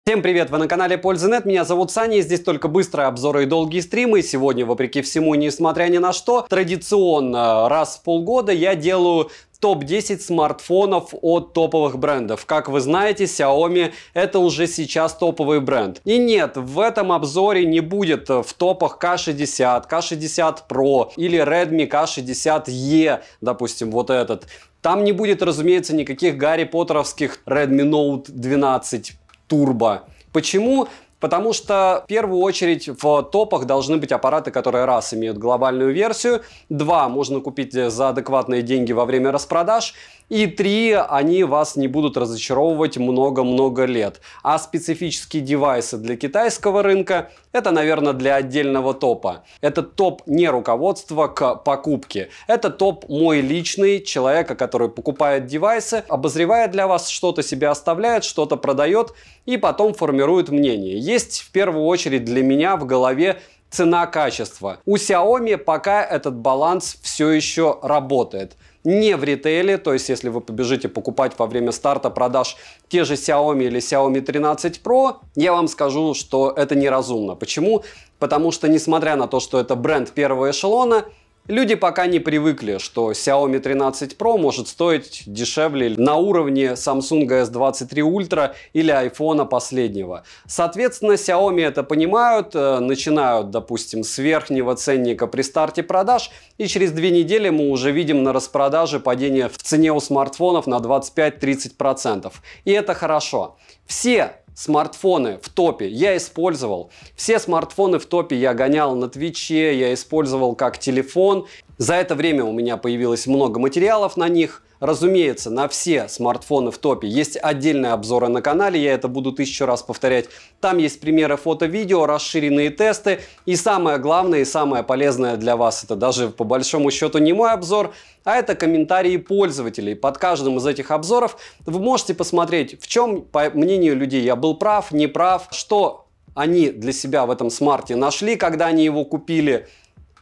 Всем привет, вы на канале Пользы.нет, меня зовут Саня, и здесь только быстрые обзоры и долгие стримы. Сегодня, вопреки всему, несмотря ни на что, традиционно раз в полгода я делаю топ-10 смартфонов от топовых брендов. Как вы знаете, Xiaomi это уже сейчас топовый бренд. И нет, в этом обзоре не будет в топах K60, K60 Pro или Redmi K60E, допустим, вот этот. Там не будет, разумеется, никаких Гарри Поттеровских Redmi Note 12 Turbo. Почему? Потому что в первую очередь в топах должны быть аппараты, которые раз имеют глобальную версию, два можно купить за адекватные деньги во время распродаж, и три, они вас не будут разочаровывать много-много лет. А специфические девайсы для китайского рынка это, наверное, для отдельного топа. Это топ не руководства к покупке. Это топ мой личный, человека, который покупает девайсы, обозревает для вас, что-то себе оставляет, что-то продает и потом формирует мнение. Есть в первую очередь для меня в голове цена-качество. У Xiaomi пока этот баланс все еще работает. Не в ритейле, то есть если вы побежите покупать во время старта продаж те же Xiaomi или Xiaomi 13 Pro, я вам скажу, что это неразумно. Почему? Потому что несмотря на то, что это бренд первого эшелона, люди пока не привыкли, что Xiaomi 13 Pro может стоить дешевле на уровне Samsung S23 Ultra или iPhone последнего. Соответственно, Xiaomi это понимают, начинают, допустим, с верхнего ценника при старте продаж, и через 2 недели мы уже видим на распродаже падение в цене у смартфонов на 25-30%. И это хорошо. Все смартфоны в топе я использовал. Все смартфоны в топе я гонял на Твиче, я использовал как телефон. За это время у меня появилось много материалов на них. Разумеется, на все смартфоны в топе есть отдельные обзоры на канале, я это буду 1000 раз повторять. Там есть примеры фото-видео, расширенные тесты. И самое главное и самое полезное для вас, это даже по большому счету не мой обзор, а это комментарии пользователей. Под каждым из этих обзоров вы можете посмотреть, в чем, по мнению людей, я был прав, не прав, что они для себя в этом смарте нашли, когда они его купили,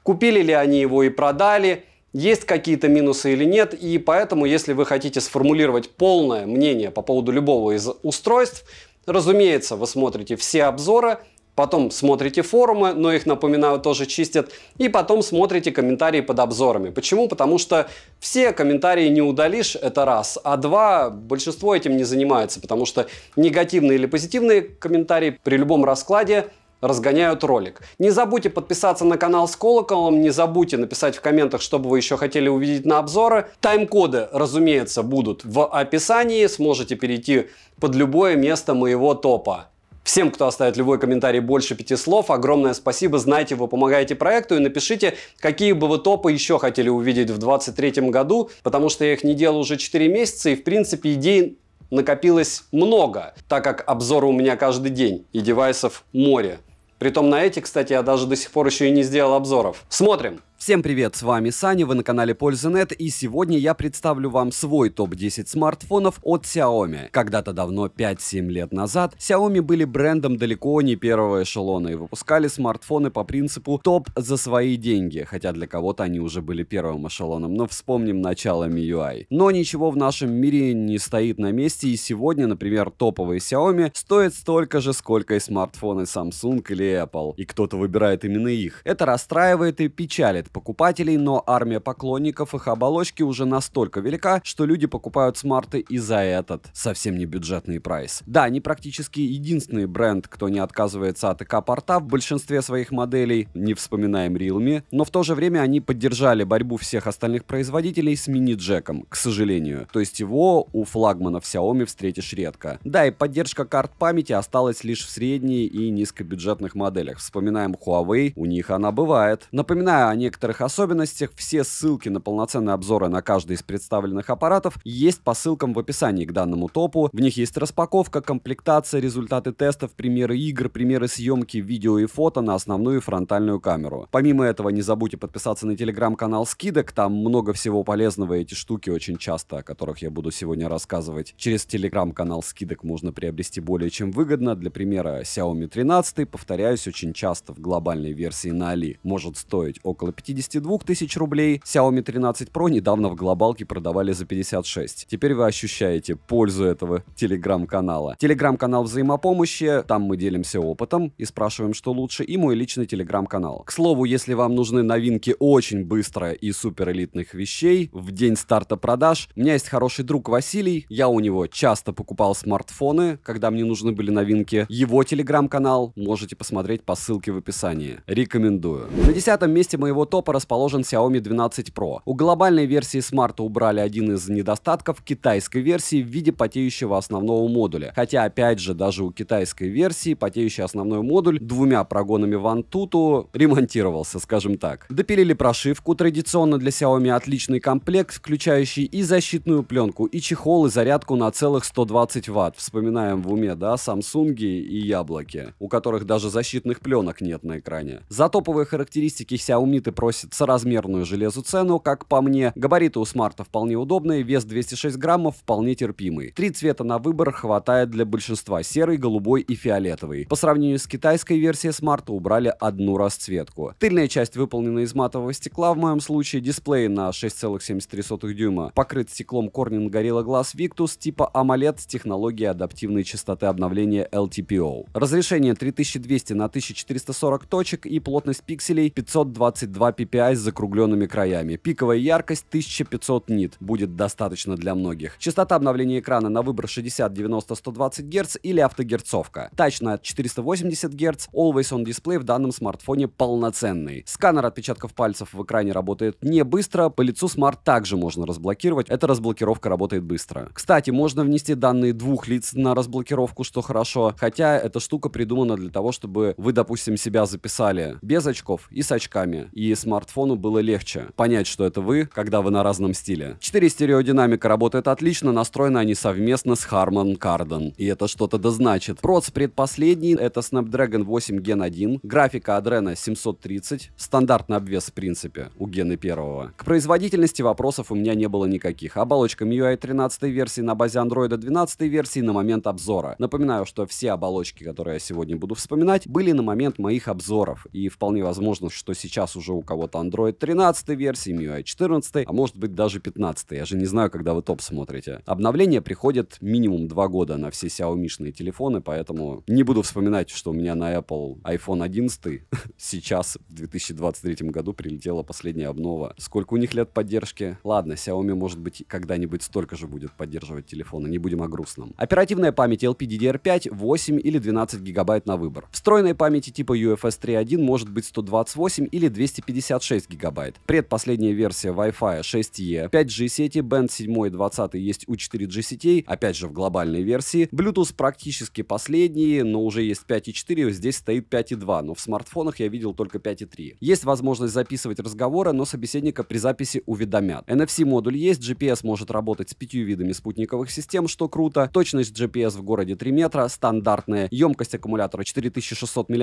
купили ли они его и продали, есть какие-то минусы или нет. И поэтому, если вы хотите сформулировать полное мнение по поводу любого из устройств, разумеется, вы смотрите все обзоры, потом смотрите форумы, но их, напоминаю, тоже чистят, и потом смотрите комментарии под обзорами. Почему? Потому что все комментарии не удалишь, это раз, а два, большинство этим не занимается, потому что негативные или позитивные комментарии при любом раскладе разгоняют ролик. Не забудьте подписаться на канал с колоколом, не забудьте написать в комментах, что бы вы еще хотели увидеть на обзоры. Тайм-коды, разумеется, будут в описании, сможете перейти под любое место моего топа. Всем, кто оставит любой комментарий больше 5 слов, огромное спасибо, знайте, вы помогаете проекту, и напишите, какие бы вы топы еще хотели увидеть в 2023 году, потому что я их не делал уже 4 месяца, и в принципе идей накопилось много, так как обзоры у меня каждый день, и девайсов море. Притом на эти, кстати, я даже до сих пор еще и не сделал обзоров. Смотрим! Всем привет, с вами Саня, вы на канале Пользы.нет, и сегодня я представлю вам свой топ-10 смартфонов от Xiaomi. Когда-то давно, 5-7 лет назад, Xiaomi были брендом далеко не первого эшелона и выпускали смартфоны по принципу топ за свои деньги, хотя для кого-то они уже были первым эшелоном, но вспомним начало MIUI. Но ничего в нашем мире не стоит на месте, и сегодня, например, топовые Xiaomi стоят столько же, сколько и смартфоны Samsung или Apple, и кто-то выбирает именно их. Это расстраивает и печалит покупателей, но армия поклонников их оболочки уже настолько велика, что люди покупают смарты и за этот совсем не бюджетный прайс. Да, они практически единственный бренд, кто не отказывается от ИК-порта в большинстве своих моделей, не вспоминаем Realme, но в то же время они поддержали борьбу всех остальных производителей с мини-джеком, к сожалению. То есть его у флагманов Xiaomi встретишь редко. Да, и поддержка карт памяти осталась лишь в средней и низкобюджетных моделях. Вспоминаем Huawei, у них она бывает. Напоминаю о некоторых особенностях, все ссылки на полноценные обзоры на каждый из представленных аппаратов есть по ссылкам в описании к данному топу. В них есть распаковка, комплектация, результаты тестов, примеры игр, примеры съемки, видео и фото на основную фронтальную камеру. Помимо этого, не забудьте подписаться на телеграм-канал скидок, там много всего полезного, эти штуки очень часто, о которых я буду сегодня рассказывать. Через телеграм-канал скидок можно приобрести более чем выгодно. Для примера, Xiaomi 13, повторяюсь, очень часто в глобальной версии на Али может стоить около 52 тысяч рублей. Xiaomi 13 Pro недавно в глобалке продавали за 56. Теперь вы ощущаете пользу этого телеграм-канала. Телеграм-канал взаимопомощи, там мы делимся опытом и спрашиваем, что лучше, и мой личный телеграм-канал. К слову, если вам нужны новинки очень быстро и супер элитных вещей в день старта продаж, у меня есть хороший друг Василий, я у него часто покупал смартфоны, когда мне нужны были новинки. Его телеграм-канал можете посмотреть по ссылке в описании. Рекомендую. На 10-м месте моего топа расположен Xiaomi 12 Pro. У глобальной версии смарта убрали один из недостатков китайской версии в виде потеющего основного модуля. Хотя, опять же, даже у китайской версии потеющий основной модуль двумя прогонами Antutu ремонтировался, скажем так. Допилили прошивку, традиционно для Xiaomi отличный комплект, включающий и защитную пленку, и чехол, и зарядку на целых 120 Вт. Вспоминаем в уме, да, Samsung и яблоки, у которых даже защитных пленок нет на экране. За топовые характеристики Xiaomi просит соразмерную железу цену, как по мне. Габариты у смарта вполне удобные, вес 206 граммов вполне терпимый. 3 цвета на выбор хватает для большинства: серый, голубой и фиолетовый. По сравнению с китайской версией смарта убрали одну расцветку. Тыльная часть выполнена из матового стекла в моем случае, дисплей на 6,73 дюйма покрыт стеклом Corning Gorilla Glass Victus типа AMOLED с технологией адаптивной частоты обновления LTPO. Разрешение 3200 на 1440 точек и плотность пикселей 522 ppi с закругленными краями. Пиковая яркость 1500 нит будет достаточно для многих. Частота обновления экрана на выбор 60, 90, 120 Гц или автогерцовка. Тач на 480 Гц, Always On Display в данном смартфоне полноценный. Сканер отпечатков пальцев в экране работает не быстро, по лицу смарт также можно разблокировать, эта разблокировка работает быстро. Кстати, можно внести данные двух лиц на разблокировку, что хорошо, хотя эта штука придумана для того, чтобы вы, допустим, себя записали без очков и с очками, и смартфону было легче понять, что это вы, когда вы на разном стиле. 4 стереодинамика работает отлично, настроены они совместно с Harman Kardon, и это что-то да значит. Проц предпоследний, это Snapdragon 8 Gen 1, графика Adreno 730, стандартный обвес в принципе у Gen 1. К производительности вопросов у меня не было никаких. Оболочка MIUI 13 версии на базе Android 12 версии на момент обзора. Напоминаю, что все оболочки, которые я сегодня буду вспоминать, были на момент моих обзоров, и вполне возможно, что сейчас уже у кого-то Android 13 версии, MIUI 14, а может быть даже 15. Я же не знаю, когда вы топ смотрите. Обновления приходят минимум 2 года на все Xiaomi-шные телефоны, поэтому не буду вспоминать, что у меня на Apple iPhone 11 сейчас в 2023 году прилетела последняя обнова. Сколько у них лет поддержки? Ладно, Xiaomi может быть когда-нибудь столько же будет поддерживать телефоны, не будем о грустном. Оперативная память LPDDR5 8 или 12 гигабайт на выбор. Встроенной памяти типа UFS 3.1 может быть 128 или 256 гигабайт. Предпоследняя версия Wi-Fi 6E, 5G сети, Band 7 и 20 есть у 4G сетей, опять же в глобальной версии. Bluetooth практически последний, но уже есть 5.4, здесь стоит 5.2, но в смартфонах я видел только 5.3. Есть возможность записывать разговоры, но собеседника при записи уведомят. NFC-модуль есть, GPS может работать с 5 видами спутниковых систем, что круто. Точность GPS в городе 3 метра, стандартная. Емкость аккумулятора 4600 мАч,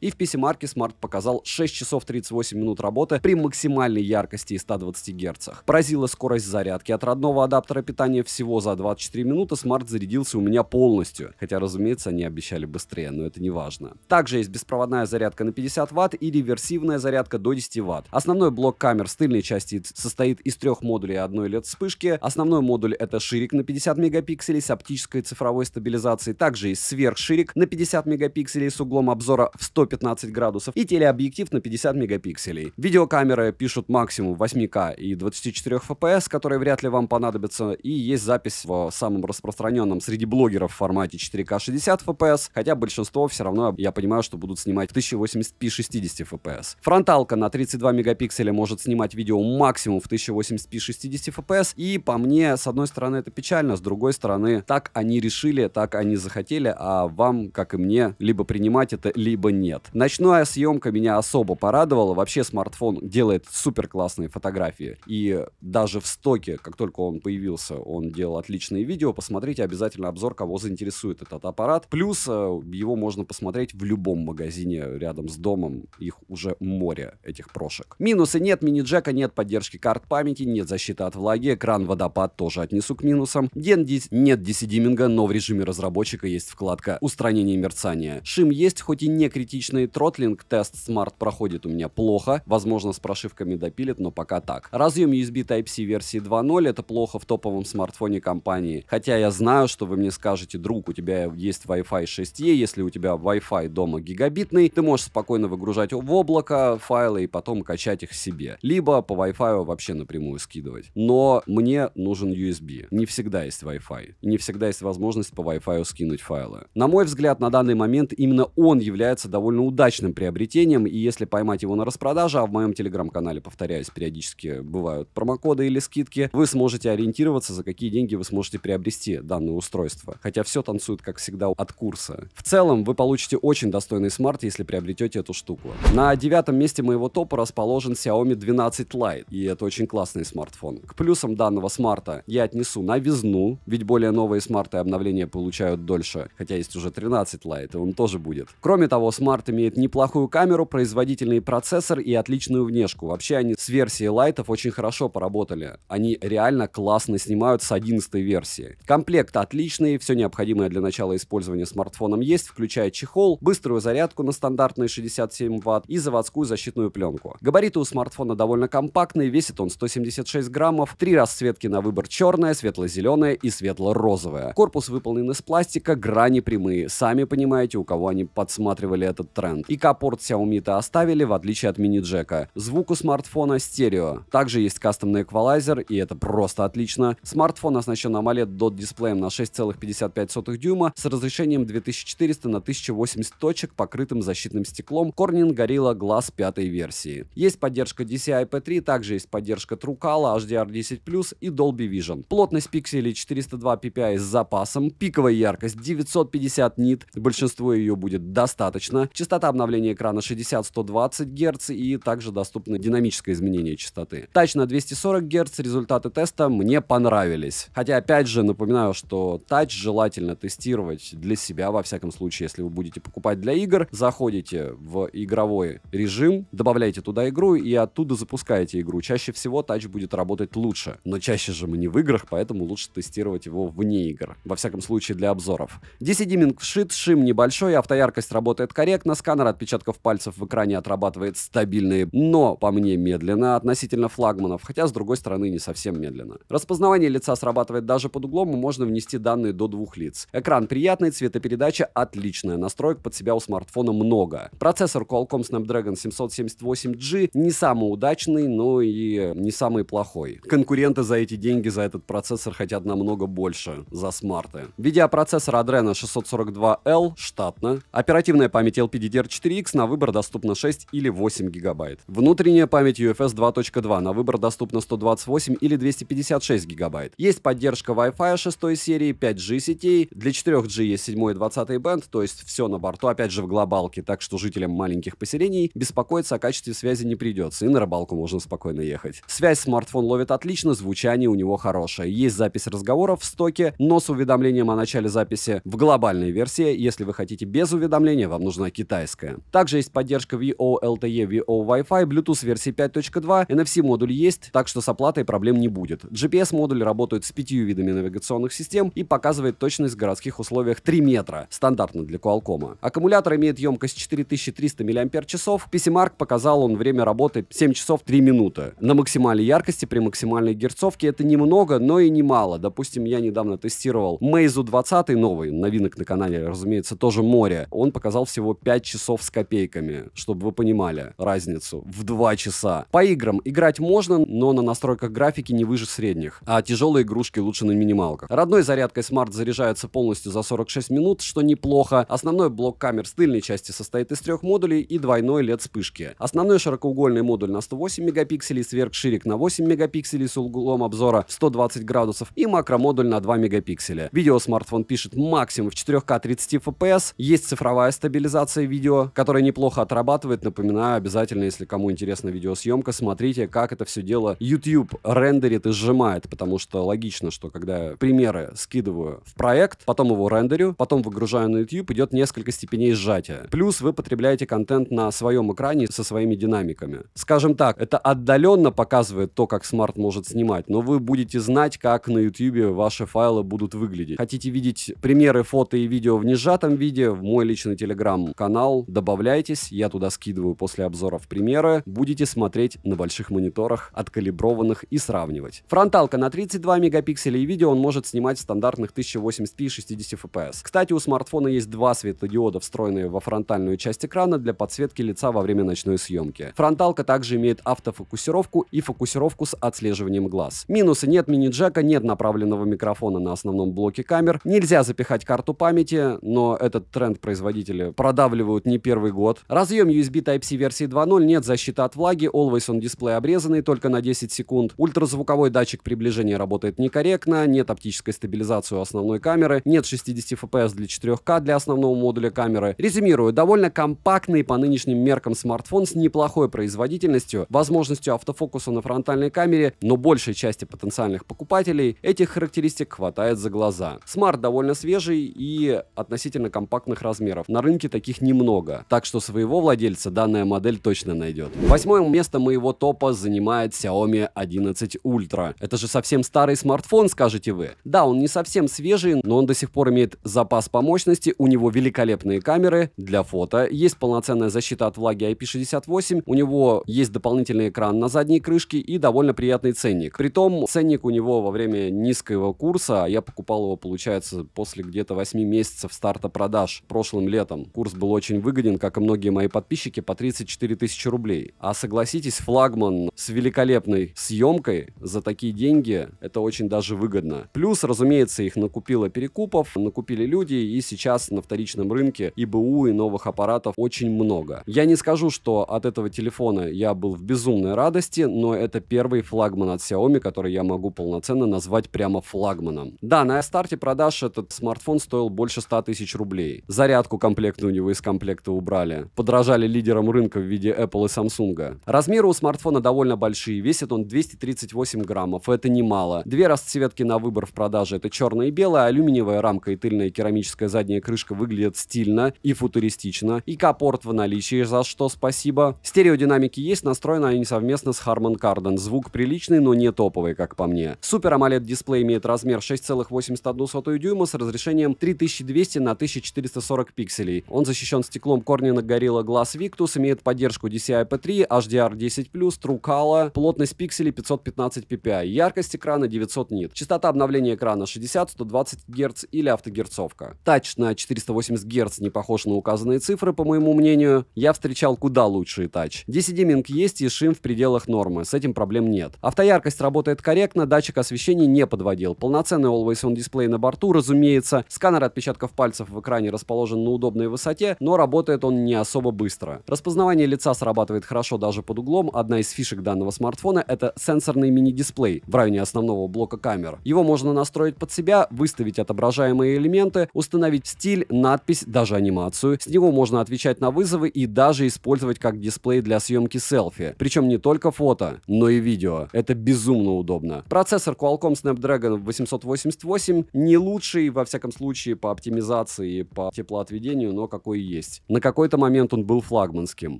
и в PC-марке смарт показал 6 часов 38 минут работы при максимальной яркости и 120 Гц. Поразила скорость зарядки. От родного адаптера питания всего за 24 минуты смарт зарядился у меня полностью. Хотя, разумеется, они обещали быстрее, но это не важно. Также есть беспроводная зарядка на 50 Вт и реверсивная зарядка до 10 Вт. Основной блок камер с тыльной части состоит из 3 модулей и одной LED-вспышки. Основной модуль — это ширик на 50 мегапикселей с оптической цифровой стабилизацией. Также есть сверхширик на 50 мегапикселей с углом обзора в 115 градусов и телеобъектив на 50 мегапикселей. Видеокамеры пишут максимум 8К и 24 FPS, которые вряд ли вам понадобятся, и есть запись в самом распространенном среди блогеров в формате 4К 60 FPS, хотя большинство все равно, я понимаю, что будут снимать 1080p 60 FPS. Фронталка на 32 мегапикселя может снимать видео максимум в 1080p 60 FPS, и по мне, с одной стороны, это печально, с другой стороны, так они решили, так они захотели, а вам, как и мне, либо принимать это, либо нет. Ночная съемка меня особо порадовала. Вообще смартфон делает супер классные фотографии, и даже в стоке, как только он появился, он делал отличные видео. Посмотрите обязательно обзор, кого заинтересует этот аппарат. Плюс его можно посмотреть в любом магазине рядом с домом, их уже море, этих прошек. Минусы: нет мини-джека, нет поддержки карт памяти, нет защиты от влаги, экран водопад тоже отнесу к минусам. Нет DC-димминга, но в режиме разработчика есть вкладка устранения мерцания. Шим есть, хоть и не критичный. Тротлинг тест смарт проходит у меня плохо. неплохо. Возможно, с прошивками допилит, но пока так. Разъем USB Type-C версии 2.0 это плохо в топовом смартфоне компании. Хотя я знаю, что вы мне скажете: друг, у тебя есть Wi-Fi 6E, если у тебя Wi-Fi дома гигабитный, ты можешь спокойно выгружать в облако файлы и потом качать их себе. Либо по Wi-Fi вообще напрямую скидывать. Но мне нужен USB. Не всегда есть Wi-Fi. И не всегда есть возможность по Wi-Fi скинуть файлы. На мой взгляд, на данный момент именно он является довольно удачным приобретением, и если поймать его на распродаже, а в моем телеграм-канале, повторяюсь, периодически бывают промокоды или скидки, вы сможете ориентироваться, за какие деньги вы сможете приобрести данное устройство. Хотя все танцует, как всегда, от курса. В целом, вы получите очень достойный смарт, если приобретете эту штуку. На 9 месте моего топа расположен Xiaomi 12 Lite, и это очень классный смартфон. К плюсам данного смарта я отнесу новизну, ведь более новые смарты обновления получают дольше, хотя есть уже 13 Lite, и он тоже будет. Кроме того, смарт имеет неплохую камеру, производительный процессор и отличную внешку. Вообще они с версией лайтов очень хорошо поработали. Они реально классно снимают с 11 версии. Комплект отличный, все необходимое для начала использования смартфоном есть, включая чехол, быструю зарядку на стандартные 67 Вт и заводскую защитную пленку. Габариты у смартфона довольно компактные, весит он 176 граммов, 3 расцветки на выбор: черная, светло-зеленая и светло-розовая. Корпус выполнен из пластика, грани прямые. Сами понимаете, у кого они подсматривали этот тренд. И порт Xiaomi-то оставили, в отличие от мини-джека. Звук у смартфона стерео. Также есть кастомный эквалайзер, и это просто отлично. Смартфон оснащен AMOLED DOT дисплеем на 6,55 дюйма с разрешением 2400 на 1080 точек, покрытым защитным стеклом Corning Gorilla Glass 5 версии. Есть поддержка DCI-P3, также есть поддержка TrueColor, HDR10+, и Dolby Vision. Плотность пикселей 402 ppi с запасом, пиковая яркость 950 нит, большинство ее будет достаточно. Частота обновления экрана 60-120 Гц, и также доступно динамическое изменение частоты. Тач на 240 Гц, результаты теста мне понравились. Хотя, опять же, напоминаю, что тач желательно тестировать для себя, во всяком случае, если вы будете покупать для игр. Заходите в игровой режим, добавляете туда игру и оттуда запускаете игру. Чаще всего тач будет работать лучше. Но чаще же мы не в играх, поэтому лучше тестировать его вне игр. Во всяком случае, для обзоров. DC-димминг вшит, шим небольшой, автояркость работает корректно, сканер отпечатков пальцев в экране отрабатывает стабильные, но, по мне, медленно относительно флагманов, хотя, с другой стороны, не совсем медленно. Распознавание лица срабатывает даже под углом, и можно внести данные до 2 лиц. Экран приятный, цветопередача отличная, настроек под себя у смартфона много. Процессор Qualcomm Snapdragon 778G не самый удачный, но и не самый плохой. Конкуренты за эти деньги за этот процессор хотят намного больше, за смарты. Видеопроцессор Adreno 642L штатно. Оперативная память LPDDR4X на выбор доступна 6 или 8 гигабайт. Внутренняя память UFS 2.2 на выбор доступна 128 или 256 гигабайт. Есть поддержка Wi-Fi 6 серии, 5G сетей, для 4G есть 7 и 20 бенд, то есть все на борту, опять же в глобалке, так что жителям маленьких поселений беспокоиться о качестве связи не придется, и на рыбалку можно спокойно ехать. Связь смартфон ловит отлично, звучание у него хорошее. Есть запись разговоров в стоке, но с уведомлением о начале записи в глобальной версии. Если вы хотите без уведомления, вам нужна китайская. Также есть поддержка VO LTE, VO Wi-Fi, Bluetooth версии 5.2, NFC-модуль есть, так что с оплатой проблем не будет. GPS-модуль работает с 5 видами навигационных систем и показывает точность в городских условиях 3 метра, стандартно для Qualcomm. Аккумулятор имеет емкость 4300 мАч, PCMark показал он время работы 7 часов 3 минуты. На максимальной яркости при максимальной герцовке это немного, но и немало. Допустим, я недавно тестировал Meizu 20 новый, новинок на канале, разумеется, тоже море. Он показал всего 5 часов с копейками, чтобы вы понимали разницу. В 2 часа. По играм играть можно, но на настройках графики не выше средних, а тяжелые игрушки лучше на минималках. Родной зарядкой смарт заряжается полностью за 46 минут, что неплохо. Основной блок камер с тыльной части состоит из 3 модулей и двойной LED вспышки. Основной широкоугольный модуль на 108 мегапикселей, сверхширик на 8 мегапикселей с углом обзора 120 градусов и макромодуль на 2 мегапикселя. Видео смартфон пишет максимум в 4К 30 FPS. Есть цифровая стабилизация видео, которая неплохо отрабатывает. Напоминаю, обязательно, если кому интересна видеосъемка, смотрите, как это все дело YouTube рендерит и сжимает, потому что логично, что когда я примеры скидываю в проект, потом его рендерю, потом выгружаю на YouTube, идет несколько степеней сжатия. Плюс вы потребляете контент на своем экране со своими динамиками. Скажем так, это отдаленно показывает то, как смарт может снимать, но вы будете знать, как на YouTube ваши файлы будут выглядеть. Хотите видеть примеры фото и видео в несжатом виде, в мой личный телеграм-канал добавляйтесь, я туда скидываю после обзора мониторов примеры, будете смотреть на больших мониторах, откалиброванных, и сравнивать. Фронталка на 32 мегапикселя, и видео он может снимать в стандартных 1080p и 60 fps. Кстати, у смартфона есть два светодиода, встроенные во фронтальную часть экрана для подсветки лица во время ночной съемки. Фронталка также имеет автофокусировку и фокусировку с отслеживанием глаз. Минусы: нет мини-джека, нет направленного микрофона на основном блоке камер, нельзя запихать карту памяти, но этот тренд производители продавливают не первый год. Разъем USB Type-C версии 2.0, нет защиты от влаги, Always On Display обрезанный только на 10 секунд, ультразвуковой датчик приближения работает некорректно, нет оптической стабилизации у основной камеры, нет 60 fps для 4К для основного модуля камеры. Резюмирую, довольно компактный по нынешним меркам смартфон с неплохой производительностью, возможностью автофокуса на фронтальной камере, но большей части потенциальных покупателей этих характеристик хватает за глаза. Смарт довольно свежий и относительно компактных размеров. На рынке таких немного, так что своего владельца данная модель точно найдет. 8-е место моего топа занимает Xiaomi 11 Ultra. Это же совсем старый смартфон, скажете вы. Да, он не совсем свежий, но он до сих пор имеет запас по мощности, у него великолепные камеры для фото, есть полноценная защита от влаги IP68, у него есть дополнительный экран на задней крышке и довольно приятный ценник. Притом ценник у него во время низкого курса, я покупал его, получается, после где-то 8 месяцев старта продаж прошлым летом. Курс был очень выгоден, как и многие мои подписчики, по 34 тысячи рублей. А согласитесь, флагман с великолепной съемкой за такие деньги, это очень даже выгодно. Плюс, разумеется, их накупило перекупов, накупили люди, и сейчас на вторичном рынке и БУ, и новых аппаратов очень много. Я не скажу, что от этого телефона я был в безумной радости, но это первый флагман от Xiaomi, который я могу полноценно назвать прямо флагманом. Да, на старте продаж этот смартфон стоил больше 100 тысяч рублей. Зарядку комплектную у него из комплекта убрали. Подражали лидерам рынка в виде Apple и Samsung. Размеры у смартфона довольно большие, весит он 238 граммов, это немало. Две расцветки на выбор в продаже, это черная и белая, алюминиевая рамка и тыльная керамическая задняя крышка выглядят стильно и футуристично, и К-порт в наличии, за что спасибо. Стереодинамики есть, настроены они совместно с Harman Kardon. Звук приличный, но не топовый, как по мне. Супер AMOLED дисплей имеет размер 6,81 дюйма с разрешением 3200 на 1440 пикселей. Он защищен стеклом Corning Gorilla Glass Victus, имеет поддержку DCI-P3, HDR10+, True Color, плотность пикселей 515 ppi, яркость экрана 900 нит, частота обновления экрана 60-120 Гц или автогерцовка. Тач на 480 Гц не похож на указанные цифры, по моему мнению. Я встречал куда лучшие тач. DC-диминг есть и шим в пределах нормы, с этим проблем нет. Автояркость работает корректно, датчик освещения не подводил. Полноценный Always On дисплей на борту, разумеется. Сканер отпечатков пальцев в экране расположен на удобной высоте, но работает он не особо быстро. Распознавание лица срабатывает хорошо даже под углом. Одна из фишек данного смартфона — это сенсорный мини-дисплей в районе основного блока камер. Его можно настроить под себя, выставить отображаемые элементы, установить стиль, надпись, даже анимацию. С него можно отвечать на вызовы и даже использовать как дисплей для съемки селфи. Причем не только фото, но и видео. Это безумно удобно. Процессор Qualcomm Snapdragon 888 не лучший, во всяком случае, по оптимизации и по теплоотведению, но какой есть. На какой-то момент он был флагманским.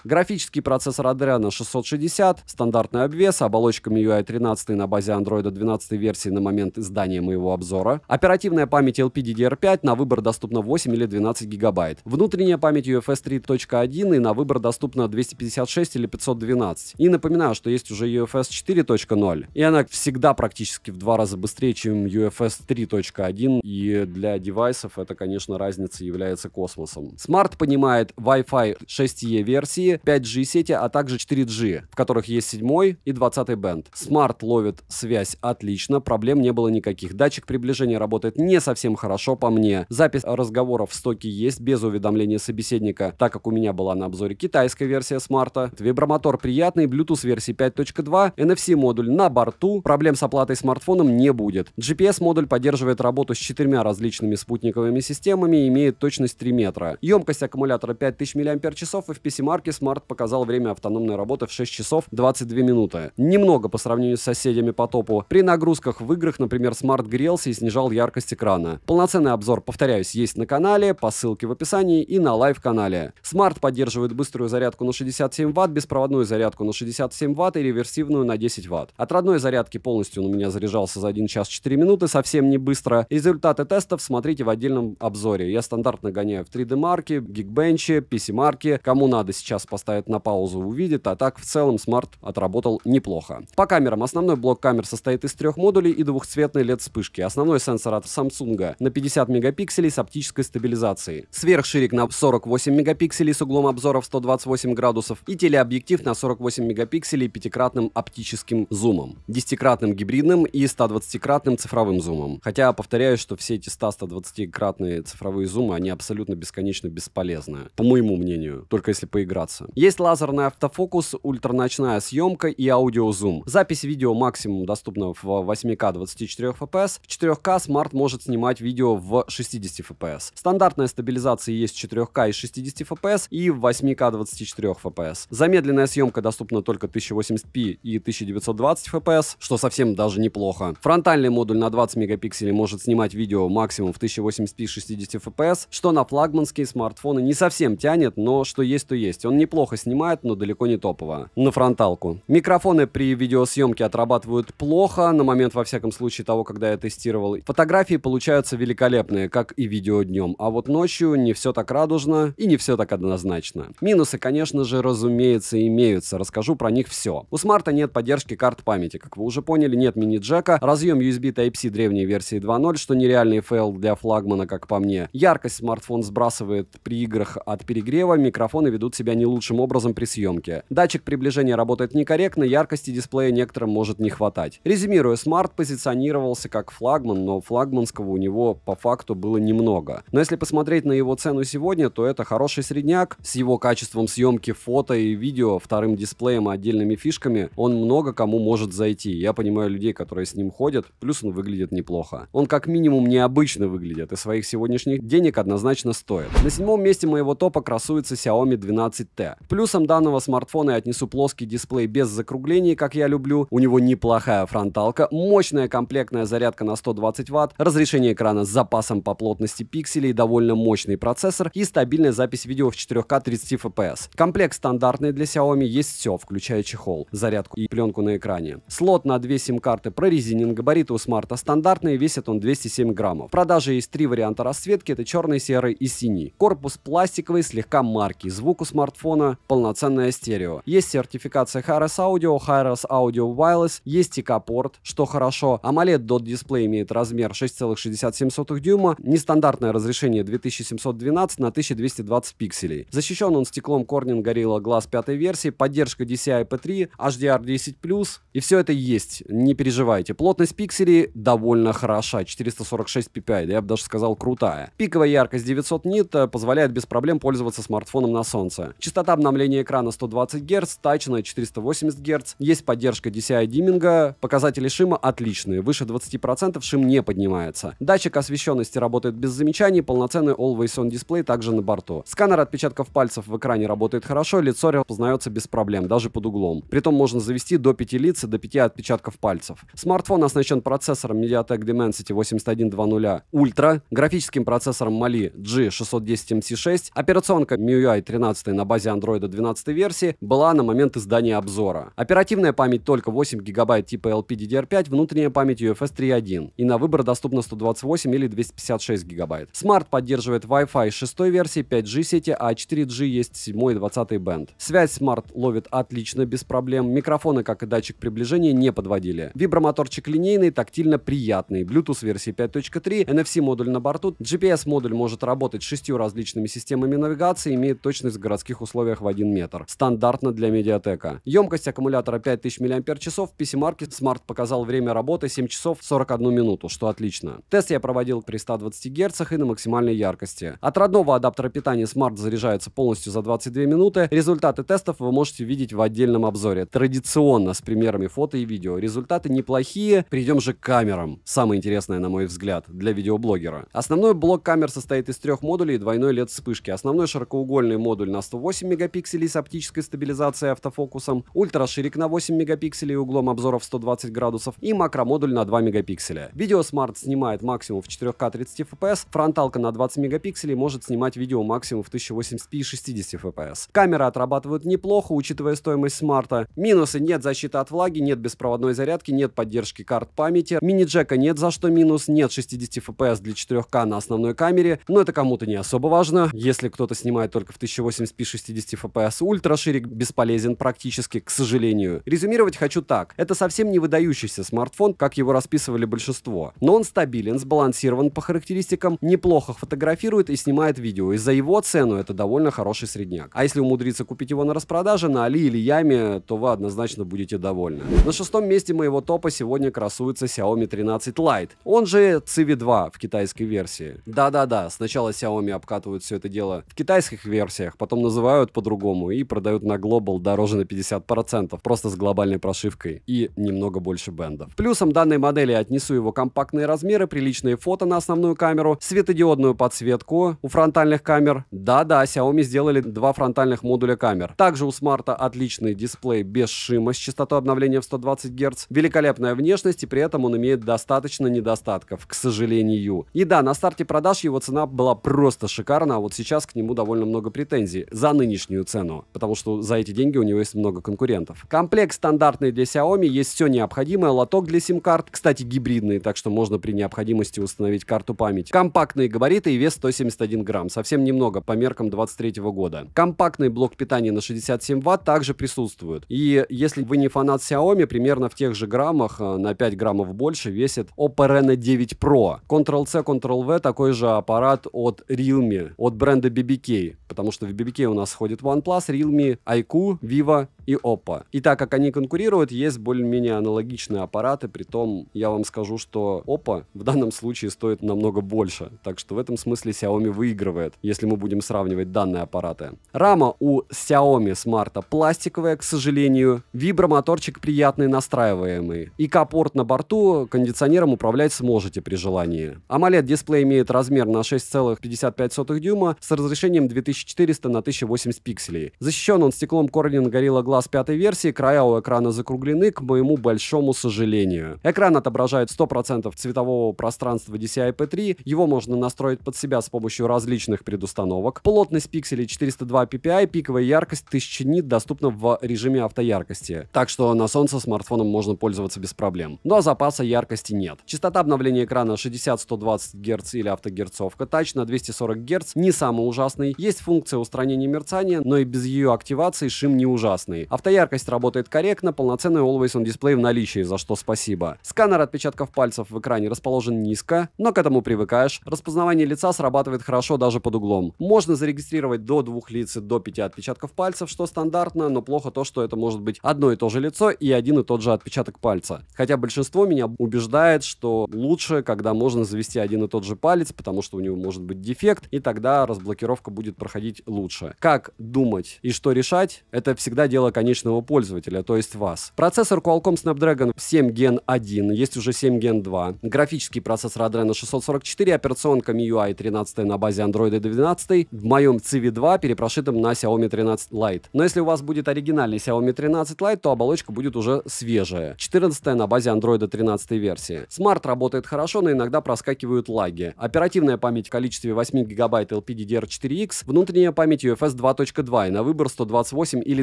Графический процессор Adreno 660, стандартный обвес, оболочка MIUI 13 на базе Android 12 версии на момент издания моего обзора. Оперативная память LPDDR5, на выбор доступно 8 или 12 гигабайт. Внутренняя память UFS 3.1 и на выбор доступно 256 или 512. И напоминаю, что есть уже UFS 4.0, и она всегда практически в 2 раза быстрее, чем UFS 3.1, и для девайсов это, конечно, разница является космосом. Смарт понимает Wi-Fi 6E версии, 5G сети, а также 4G, в которых есть 7 и 20 бенд. Смарт ловит связь отлично, проблем не было никаких. Датчик приближения работает не совсем хорошо по мне. Запись разговоров в стоке есть, без уведомления собеседника, так как у меня была на обзоре китайская версия смарта. Вибромотор приятный, Bluetooth версии 5.2, NFC-модуль на борту, проблем с оплатой смартфоном не будет. GPS-модуль поддерживает работу с 4 различными спутниковыми системами и имеет точность 3 метра. Емкость аккумулятора 5000 мАч, и в PC-марке Smart показал время автономной работы в 6 часов 22 минуты. Немного по сравнению с соседями по топу. При нагрузках в играх, например, Smart грелся и снижал яркость экрана. Полноценный обзор, повторяюсь, есть на канале, по ссылке в описании и на лайв-канале. Smart поддерживает быструю зарядку на 67 Вт, беспроводную зарядку на 67 Вт и реверсивную на 10 Вт. От родной зарядки полностью он у меня заряжался за 1 час 4 минуты, совсем не быстро. Результаты тестов смотрите в отдельном обзоре. Я стандартно гоняю в 3D-марке, Geekbench, PC-марке. Кому надо, сейчас поставит поставит на паузу, увидит, а так в целом смарт отработал неплохо. По камерам. Основной блок камер состоит из 3 модулей и двухцветной LED-вспышки. Основной сенсор от Samsung на 50 мегапикселей с оптической стабилизацией. Сверхширик на 48 мегапикселей с углом обзора в 128 градусов и телеобъектив на 48 мегапикселей пятикратным оптическим зумом, 10-кратным гибридным и 120-кратным цифровым зумом. Хотя, повторяю, что все эти 100-120-кратные цифровые зумы, они абсолютно бесконечно бесполезны, по моему мнению, только если поиграться. Есть лазерный автофокус, ультраночная съемка и аудиозум. Запись видео максимум доступна в 8К 24 FPS, в 4К смарт может снимать видео в 60 FPS. Стандартная стабилизация есть в 4К и 60 FPS и в 8К 24 FPS. Замедленная съемка доступна только 1080p и 1920 FPS, что совсем даже неплохо. Фронтальный модуль на 20 мегапикселей может снимать видео максимум в 1080p 60 FPS, что на флагманские смартфоны не совсем тянет, но что есть, то есть. Он неплохо снимает, но далеко не топово. На фронталку. Микрофоны при видеосъемке отрабатывают плохо, на момент, во всяком случае, того, когда я тестировал. Фотографии получаются великолепные, как и видео днем, а вот ночью не все так радужно и не все так однозначно. Минусы, конечно же, разумеется, имеются. Расскажу про них все. У смарта нет поддержки карт памяти, как вы уже поняли, нет мини-джека, разъем USB Type-C древней версии 2.0, что нереальный фейл для флагмана, как по мне. Яркость смартфон сбрасывает при играх от перегрева, микрофоны ведут себя не лучшим образом при съемке. Датчик приближения работает некорректно, яркости дисплея некоторым может не хватать. Резюмируя, смарт позиционировался как флагман, но флагманского у него по факту было немного. Но если посмотреть на его цену сегодня, то это хороший средняк с его качеством съемки фото и видео, вторым дисплеем и отдельными фишками. Он много кому может зайти. Я понимаю людей, которые с ним ходят, плюс он выглядит неплохо. Он как минимум необычно выглядит и своих сегодняшних денег однозначно стоит. На 7-м месте моего топа красуется Xiaomi 12T. Плюсом данного смартфона я отнесу плоский дисплей без закруглений, как я люблю. У него неплохая фронталка, мощная комплектная зарядка на 120 Вт, разрешение экрана с запасом по плотности пикселей, довольно мощный процессор и стабильная запись видео в 4К 30 FPS. Комплект стандартный для Xiaomi, есть все, включая чехол, зарядку и пленку на экране. Слот на 2 сим-карты прорезинен, габариты у смарта стандартные, весит он 207 граммов. В продаже есть 3 варианта расцветки, это черный, серый и синий. Корпус пластиковый, слегка маркий, звук у смартфона полноценное стерео. Есть сертификация HiRes Audio, HiRes Audio Wireless, есть TK-порт, что хорошо. AMOLED DOT дисплей имеет размер 6,67 дюйма, нестандартное разрешение 2712 на 1220 пикселей. Защищен он стеклом Corning Gorilla Glass 5 версии, поддержка DCI-P3, HDR10+, и все это есть, не переживайте. Плотность пикселей довольно хороша, 446 ppi, я бы даже сказал крутая. Пиковая яркость 900 нит позволяет без проблем пользоваться смартфоном на солнце. Частота обновления экрана 120 Гц, тач на 480 Гц, есть поддержка DCI-димминга, показатели шима отличные, выше 20% шим не поднимается. Датчик освещенности работает без замечаний, полноценный Always On дисплей также на борту. Сканер отпечатков пальцев в экране работает хорошо, лицо распознается без проблем, даже под углом. Притом можно завести до 5 лиц и до 5 отпечатков пальцев. Смартфон оснащен процессором MediaTek Dimensity 8100 Ultra, графическим процессором Mali G610MC6, операционка MIUI 13 на базе Android 12 версии была на момент издания обзора. Оперативная память только 8 ГБ типа LPDDR5, внутренняя память UFS 3.1 и на выбор доступно 128 или 256 ГБ. Смарт поддерживает Wi-Fi 6 версии, 5G сети, а 4G есть 7 и 20 бенд. Связь смарт ловит отлично, без проблем. Микрофоны, как и датчик приближения, не подводили. Вибромоторчик линейный, тактильно приятный. Bluetooth версии 5.3, NFC-модуль на борту. GPS-модуль может работать с 6 различными системами навигации, имеет точность в городских условиях в 1 метр. Стандартно для Mediatek. Емкость аккумулятора 5000 мАч. В PC-марке смарт показал время работы 7 часов 41 минуту, что отлично. Тест я проводил при 120 Гц и на максимальной яркости. От родного адаптера питания смарт заряжается полностью за 22 минуты. Результаты тестов вы можете видеть в отдельном обзоре. Традиционно с примерами фото и видео. Результаты неплохие. Перейдем же к камерам. Самое интересное, на мой взгляд, для видеоблогера. Основной блок камер состоит из 3 модулей и двойной LED вспышки. Основной широкоугольный модуль на 108 мегапикселей с оптической стабилизацией и автофокусом, ультраширик на 8 мегапикселей углом обзора в 120 градусов и макромодуль на 2 мегапикселя. Видео смарт снимает максимум в 4К 30 FPS, фронталка на 20 мегапикселей может снимать видео максимум в 1080p и 60 FPS. Камеры отрабатывают неплохо, учитывая стоимость смарта. Минусы: нет защиты от влаги, нет беспроводной зарядки, нет поддержки карт памяти, мини-джека нет, за что минус, нет 60 FPS для 4К на основной камере, но это кому-то не особо важно. Если кто-то снимает только в 1080p 60 FPS, fps, ультраширик бесполезен практически, к сожалению. Резюмировать хочу так. Это совсем не выдающийся смартфон, как его расписывали большинство. Но он стабилен, сбалансирован по характеристикам, неплохо фотографирует и снимает видео. И за его цену это довольно хороший средняк. А если умудриться купить его на распродаже, на Али или Яме, то вы однозначно будете довольны. На шестом месте моего топа сегодня красуется Xiaomi 13 Lite. Он же Civi 2 в китайской версии. Да-да-да, сначала Xiaomi обкатывают все это дело в китайских версиях, потом называют по-другому и продают на Global дороже на 50%, просто с глобальной прошивкой и немного больше бендов. Плюсом данной модели отнесу его компактные размеры, приличные фото на основную камеру, светодиодную подсветку у фронтальных камер. Да-да, Xiaomi сделали два фронтальных модуля камер. Также у смарта отличный дисплей без шима с частотой обновления в 120 Гц, великолепная внешность, и при этом он имеет достаточно недостатков, к сожалению. И да, на старте продаж его цена была просто шикарна, а вот сейчас к нему довольно много претензий за нынешнюю цену, потому что за эти деньги у него есть много конкурентов. Комплект стандартный для Xiaomi, есть все необходимое, лоток для сим-карт, кстати, гибридный, так что можно при необходимости установить карту памяти. Компактные габариты и вес 171 грамм, совсем немного по меркам 23 года. Компактный блок питания на 67 Вт также присутствует. И если вы не фанат Xiaomi, примерно в тех же граммах, на 5 граммов больше, весит Oppo Reno 9 Pro. Ctrl-C, Ctrl-V такой же аппарат от Realme, от бренда BBK, потому что в BBK у нас входит OnePlus, Realme, iQOO, Vivo и Oppo. И так как они конкурируют, есть более-менее аналогичные аппараты, притом я вам скажу, что Oppo в данном случае стоит намного больше, так что в этом смысле Xiaomi выигрывает, если мы будем сравнивать данные аппараты. Рама у Xiaomi Smart пластиковая, к сожалению, вибромоторчик приятный, настраиваемый. ИК-порт на борту, кондиционером управлять сможете при желании. AMOLED-дисплей имеет размер на 6,55 дюйма с разрешением 2400 на 1080 пикселей. Защищен он стеклом Corning Gorilla Glass 5 версии, края у экрана закруглены, к моему большому сожалению. Экран отображает 100% цветового пространства DCI-P3, его можно настроить под себя с помощью различных предустановок. Плотность пикселей 402 ppi, пиковая яркость 1000 нит доступна в режиме автояркости, так что на солнце смартфоном можно пользоваться без проблем. Но запаса яркости нет. Частота обновления экрана 60-120 Гц или автогерцовка, тач на 240 Гц не самый ужасный, есть функция устранения мерцания, но и без ее активации шим не ужасный. Автояркость работает корректно, полноценный Always On дисплей в наличии, за что спасибо. Сканер отпечатков пальцев в экране расположен низко, но к этому привыкаешь. Распознавание лица срабатывает хорошо даже под углом. Можно зарегистрировать до 2 лиц и до 5 отпечатков пальцев, что стандартно, но плохо то, что это может быть одно и то же лицо и один и тот же отпечаток пальца. Хотя большинство меня убеждает, что лучше, когда можно завести один и тот же палец, потому что у него может быть дефект, и тогда разблокировка будет проходить лучше. Как думать и что решать, это всегда дело конечного пользователя, то есть вас. Процессор Qualcomm Snapdragon 7 Gen 1, есть уже 7 Gen 2. Графический процессор Adreno 644, операционка MIUI 13 на базе Android 12, в моем Civi 2 перепрошитым на Xiaomi 13 Lite. Но если у вас будет оригинальный Xiaomi 13 Lite, то оболочка будет уже свежая. 14 на базе Android 13 версии. Смарт работает хорошо, но иногда проскакивают лаги. Оперативная память в количестве 8 ГБ LPDDR4X, внутренняя память UFS 2.2 и на выбор 128 или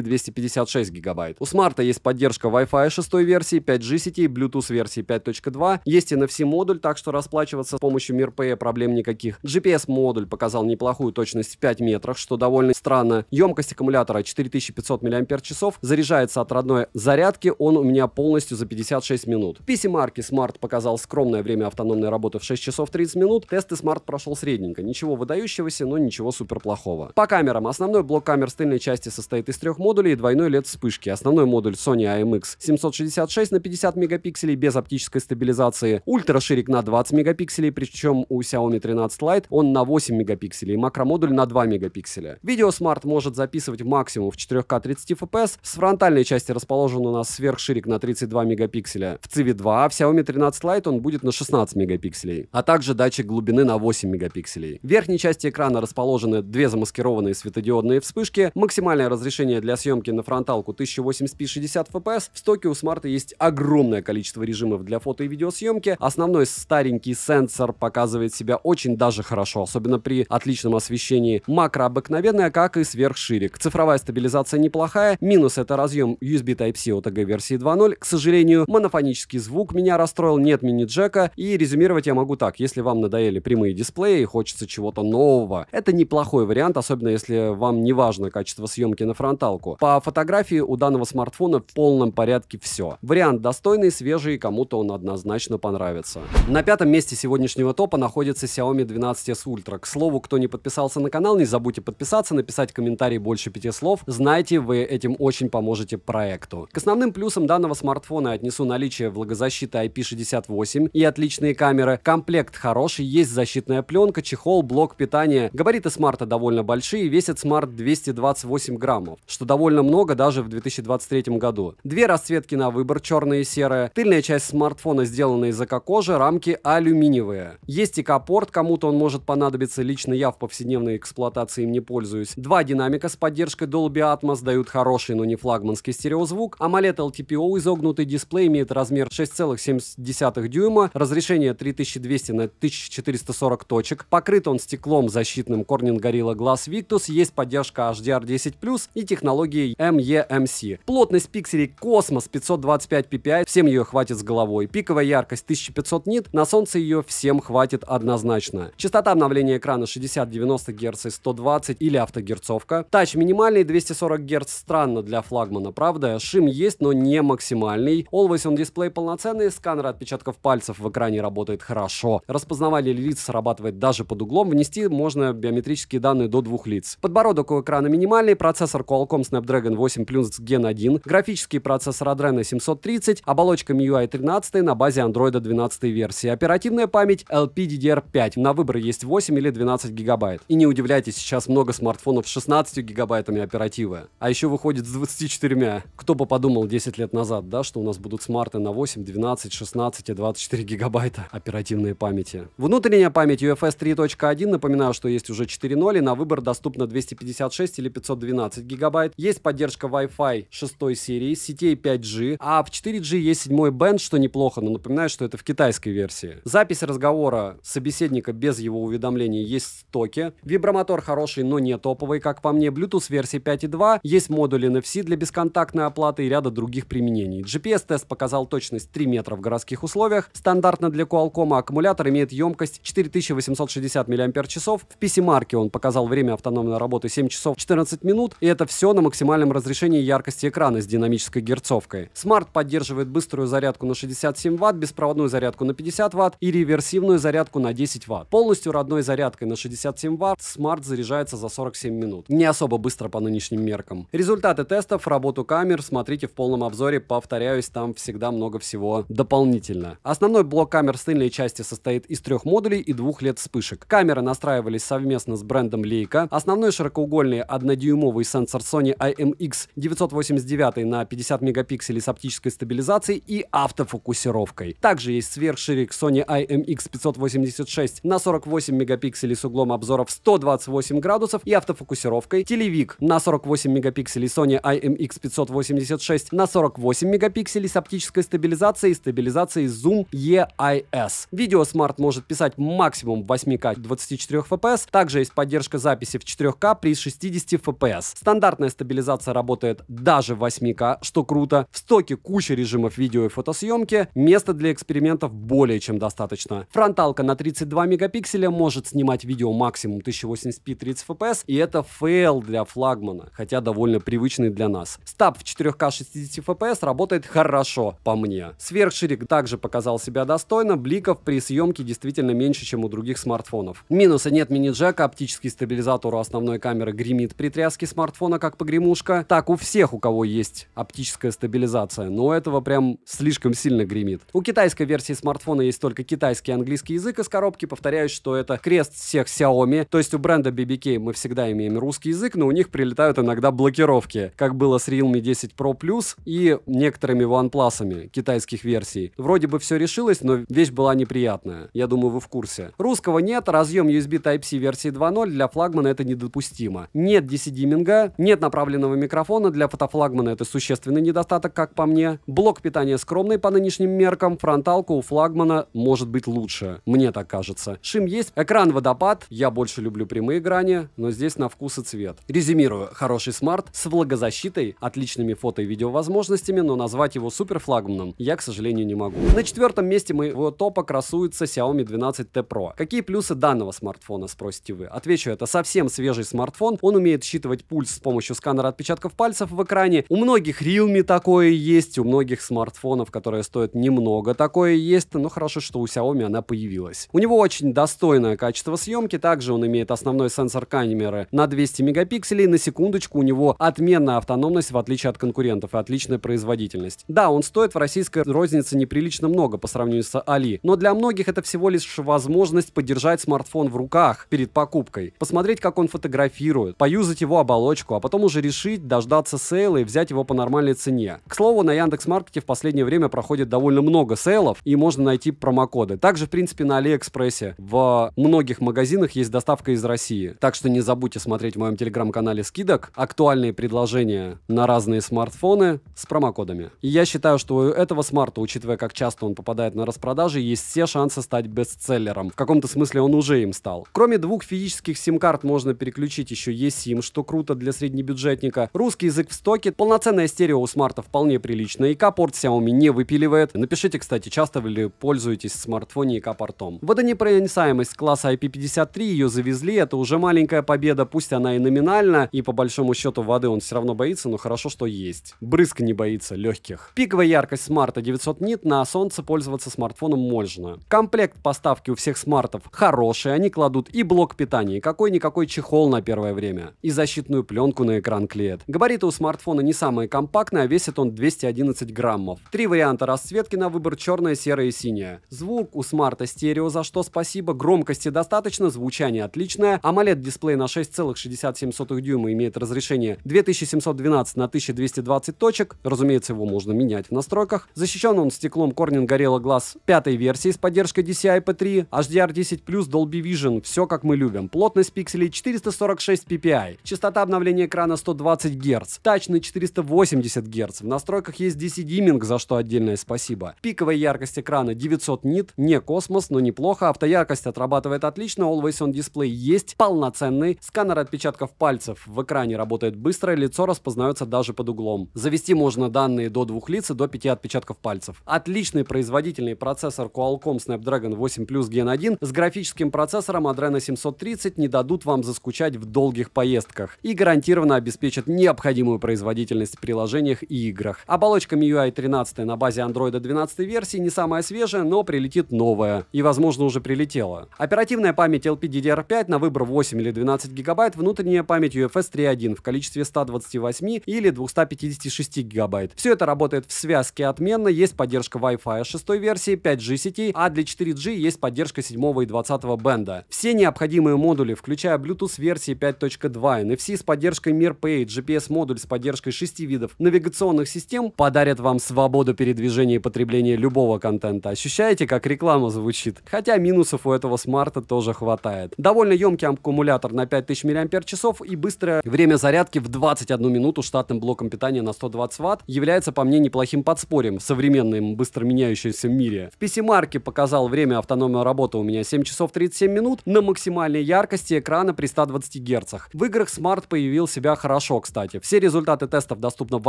256 ГБ. У смарта есть поддержка Wi-Fi 6 версии, 5G сетей, Bluetooth версии 5.2, есть NFC модуль, так что расплачиваться с помощью MirPay проблем никаких. GPS модуль показал неплохую точность в 5 метрах, что довольно странно. Емкость аккумулятора 4500 мАч, заряжается от родной зарядки он у меня полностью за 56 минут. В PC-марке Smart показал скромное время автономной работы в 6 часов 30 минут, тесты Smart прошел средненько, ничего выдающегося, но ничего супер плохого. По камерам, основной блок камер с тыльной части состоит из 3 модулей и двойной LED вспышки. Основной модуль Sony IMX 766 на 50 мегапикселей без оптической стабилизации, ультраширик на 20 мегапикселей, причем у Xiaomi 13 Lite он на 8 мегапикселей, макромодуль на 2 мегапикселя. Видео Smart может записывать максимум в 4К 30 FPS, с фронтальной части расположен у нас сверхширик на 32 мегапикселя в Civi 2, а в Xiaomi 13 Lite он будет на 16 мегапикселей, а также датчик глубины на 8 мегапикселей. В верхней части экрана расположены две замаскированные светодиодные вспышки, максимальное разрешение для съемки на фронтальной фронталку 1080p 60 fps. В стоке у смарта есть огромное количество режимов для фото и видеосъемки. Основной старенький сенсор показывает себя очень даже хорошо, особенно при отличном освещении. Макро обыкновенная, как и сверхширик. Цифровая стабилизация неплохая. Минус — это разъем USB Type-C OTG версии 2.0. К сожалению, монофонический звук меня расстроил, нет мини-джека. И резюмировать я могу так: если вам надоели прямые дисплеи и хочется чего-то нового, это неплохой вариант, особенно если вам не важно качество съемки на фронталку. По фотографии у данного смартфона в полном порядке все. Вариант достойный, свежий, кому-то он однозначно понравится. На пятом месте сегодняшнего топа находится Xiaomi 12s Ultra. К слову, кто не подписался на канал, не забудьте подписаться, написать комментарий больше 5 слов. Знайте, вы этим очень поможете проекту. К основным плюсам данного смартфона отнесу наличие влагозащиты IP68 и отличные камеры. Комплект хороший, есть защитная пленка, чехол, блок питания. Габариты смарта довольно большие, весит смарт 228 граммов, что довольно много даже в 2023 году. Две расцветки на выбор, черная и серая. Тыльная часть смартфона сделана из эко-кожи, рамки алюминиевые. Есть ИК-порт, кому-то он может понадобиться, лично я в повседневной эксплуатации им не пользуюсь. Два динамика с поддержкой Dolby Atmos дают хороший, но не флагманский стереозвук. AMOLED LTPO изогнутый дисплей имеет размер 6,7 дюйма, разрешение 3200 на 1440 точек. Покрыт он стеклом защитным Corning Gorilla Glass Victus, есть поддержка HDR10+, и технологией MEMC. Плотность пикселей космос 525 ppi, всем ее хватит с головой. Пиковая яркость 1500 нит, на солнце ее всем хватит однозначно. Частота обновления экрана 60-90 Гц и 120 или автогерцовка. Тач минимальный, 240 Гц, странно для флагмана, правда? Шим есть, но не максимальный. Always on Display полноценный, сканер отпечатков пальцев в экране работает хорошо. Распознавание лиц срабатывает даже под углом, внести можно биометрические данные до 2 лиц. Подбородок у экрана минимальный, процессор Qualcomm Snapdragon 8 Plus Gen 1, графический процессор Adreno 730, оболочка MIUI 13 на базе Android 12 версии, оперативная память LPDDR5, на выбор есть 8 или 12 гигабайт. И не удивляйтесь, сейчас много смартфонов с 16 гигабайтами оперативы, а еще выходит с 24. Кто бы подумал 10 лет назад, да, что у нас будут смарты на 8, 12, 16 и 24 гигабайта оперативной памяти. Внутренняя память UFS 3.1, напоминаю, что есть уже 4.0, и на выбор доступно 256 или 512 гигабайт. Есть поддержка Wi-Fi 6 серии, сетей 5G, а в 4G есть 7 Band, что неплохо, но напоминаю, что это в китайской версии. Запись разговора собеседника без его уведомлений есть в стоке. Вибромотор хороший, но не топовый, как по мне. Bluetooth версии 5.2, есть модуль NFC для бесконтактной оплаты и ряда других применений. GPS-тест показал точность 3 метра в городских условиях. Стандартно для Qualcomm аккумулятор имеет емкость 4860 мАч. В PC-марке он показал время автономной работы 7 часов 14 минут, и это все на максимальном разрешении яркости экрана с динамической герцовкой. Смарт поддерживает быструю зарядку на 67 Вт, беспроводную зарядку на 50 Вт и реверсивную зарядку на 10 Вт. Полностью родной зарядкой на 67 Вт смарт заряжается за 47 минут. Не особо быстро по нынешним меркам. Результаты тестов, работу камер смотрите в полном обзоре, повторяюсь, там всегда много всего дополнительно. Основной блок камер с тыльной части состоит из 3 модулей и 2 LED вспышек. Камеры настраивались совместно с брендом Leica. Основной широкоугольный 1-дюймовый сенсор Sony IMX989 на 50 мегапикселей с оптической стабилизацией и автофокусировкой. Также есть сверхширик Sony IMX586 на 48 мегапикселей с углом обзора в 128 градусов и автофокусировкой. Телевик на 48 мегапикселей Sony IMX586 на 48 мегапикселей с оптической стабилизацией и стабилизацией Zoom EIS. Видео смарт может писать максимум 8К 24 FPS. Также есть поддержка записи в 4К при 60 FPS. Стандартная стабилизация работает даже в 8К, что круто. В стоке куча режимов видео и фотосъемки. Места для экспериментов более чем достаточно. Фронталка на 32 мегапикселя может снимать видео максимум 1080p 30 FPS, и это фейл для флагмана, хотя довольно привычный для нас. Стаб в 4К 60 FPS работает хорошо, по мне. Сверхширик также показал себя достойно, бликов при съемке действительно меньше, чем у других смартфонов. Минуса: нет мини-джека, оптический стабилизатор у основной камеры гремит при тряске смартфона, как погремушка. Так у всех, у кого есть оптическая стабилизация, но у этого прям слишком сильно гремит. У китайской версии смартфона есть только китайский и английский язык из коробки. Повторяюсь, что это крест всех Xiaomi, то есть у бренда BBK мы всегда имеем русский язык, но у них прилетают иногда блокировки, как было с Realme 10 Pro Plus и некоторыми OnePlus'ами китайских версий. Вроде бы все решилось, но вещь была неприятная. Я думаю, вы в курсе. Русского нет, разъем USB Type-C версии 2.0 для флагмана это недопустимо. Нет DC-диминга, нет направленного микрофона, микрофона для фотофлагмана это существенный недостаток, как по мне. Блок питания скромный по нынешним меркам. Фронталка у флагмана может быть лучше, мне так кажется. Шим есть, экран водопад, я больше люблю прямые грани, но здесь на вкус и цвет. Резюмирую, хороший смарт с влагозащитой, отличными фото и видеовозможностями, но назвать его супер флагманом я, к сожалению, не могу. На 4-м месте моего топа красуется Xiaomi 12T Pro. Какие плюсы данного смартфона, спросите вы? Отвечу, это совсем свежий смартфон, он умеет считывать пульс с помощью сканера отпечатков пальцев в экране. У многих Realme такое есть, у многих смартфонов, которые стоят немного, такое есть, но хорошо, что у Xiaomi она появилась. У него очень достойное качество съемки, также он имеет основной сенсор камеры на 200 мегапикселей, на секундочку, у него отменная автономность в отличие от конкурентов и отличная производительность. Да, он стоит в российской рознице неприлично много по сравнению с Али, но для многих это всего лишь возможность подержать смартфон в руках перед покупкой, посмотреть, как он фотографирует, поюзать его оболочку, а потом уже решить, дождаться сейла и взять его по нормальной цене. К слову, на Яндекс.Маркете в последнее время проходит довольно много сейлов и можно найти промокоды. Также, в принципе, на Алиэкспрессе в многих магазинах есть доставка из России. Так что не забудьте смотреть в моем телеграм-канале скидок, актуальные предложения на разные смартфоны с промокодами. И я считаю, что у этого смарта, учитывая, как часто он попадает на распродажи, есть все шансы стать бестселлером. В каком-то смысле он уже им стал. Кроме двух физических сим-карт можно переключить еще eSIM, что круто для среднебюджетника. Русский язык в стоке, полноценная стерео у смарта вполне приличная. ИК-порт Xiaomi не выпиливает. Напишите, кстати, часто вы ли пользуетесь в смартфоне ИК-портом. Водонепроницаемость класса IP53, ее завезли, это уже маленькая победа, пусть она и номинальна, и по большому счету воды он все равно боится, но хорошо, что есть. Брызг не боится легких. Пиковая яркость смарта 900 нит, на солнце пользоваться смартфоном можно. Комплект поставки у всех смартов хороший, они кладут и блок питания, и какой-никакой чехол на первое время, и защитную пленку на экран клеят. Габариты у смартфона не самые компактные, а весит он 211 граммов. 3 варианта расцветки на выбор: черная, серая и синяя. Звук у смарта стерео, за что спасибо. Громкости достаточно, звучание отличное. AMOLED-дисплей на 6,67 дюйма имеет разрешение 2712 на 1220 точек. Разумеется, его можно менять в настройках. Защищен он стеклом Corning Gorilla Glass 5 версии с поддержкой DCI-P3, HDR10+, Dolby Vision, все как мы любим. Плотность пикселей 446 ppi. Частота обновления экрана 120 Гц. Тач на 480 Гц. В настройках есть DC-димминг, за что отдельное спасибо. Пиковая яркость экрана 900 нит. Не космос, но неплохо. Автояркость отрабатывает отлично. Always On дисплей есть. Полноценный. Сканер отпечатков пальцев в экране работает быстро. Лицо распознается даже под углом. Завести можно данные до 2 лиц и до 5 отпечатков пальцев. Отличный производительный процессор Qualcomm Snapdragon 8 Plus Gen 1 с графическим процессором Adreno 730 не дадут вам заскучать в долгих поездках и гарантированно обеспечат необходимую производительность в приложениях и играх. Оболочка MIUI 13 на базе Android 12 версии не самая свежая, но прилетит новая и, возможно, уже прилетела. Оперативная память LPDDR5 на выбор 8 или 12 гигабайт, внутренняя память UFS 3.1 в количестве 128 или 256 гигабайт. Все это работает в связке отменно, есть поддержка Wi-Fi 6 версии, 5G сетей, а для 4G есть поддержка 7 и 20 бенда. Все необходимые модули, включая Bluetooth версии 5.2, NFC с поддержкой MirPay, GPS-модуль с поддержкой 6 видов навигационных систем подарят вам свободу передвижения и потребления любого контента. Ощущаете, как реклама звучит? Хотя минусов у этого смарта тоже хватает. Довольно емкий аккумулятор на 5000 мАч и быстрое время зарядки в 21 минуту штатным блоком питания на 120 Вт является, по мне, неплохим подспорьем в современном быстро меняющемся мире. В PC-марке показал время автономной работы у меня 7 часов 37 минут на максимальной яркости экрана при 120 Гц. В играх смарт появил себя хорошо, кстати. Все результаты тестов доступны в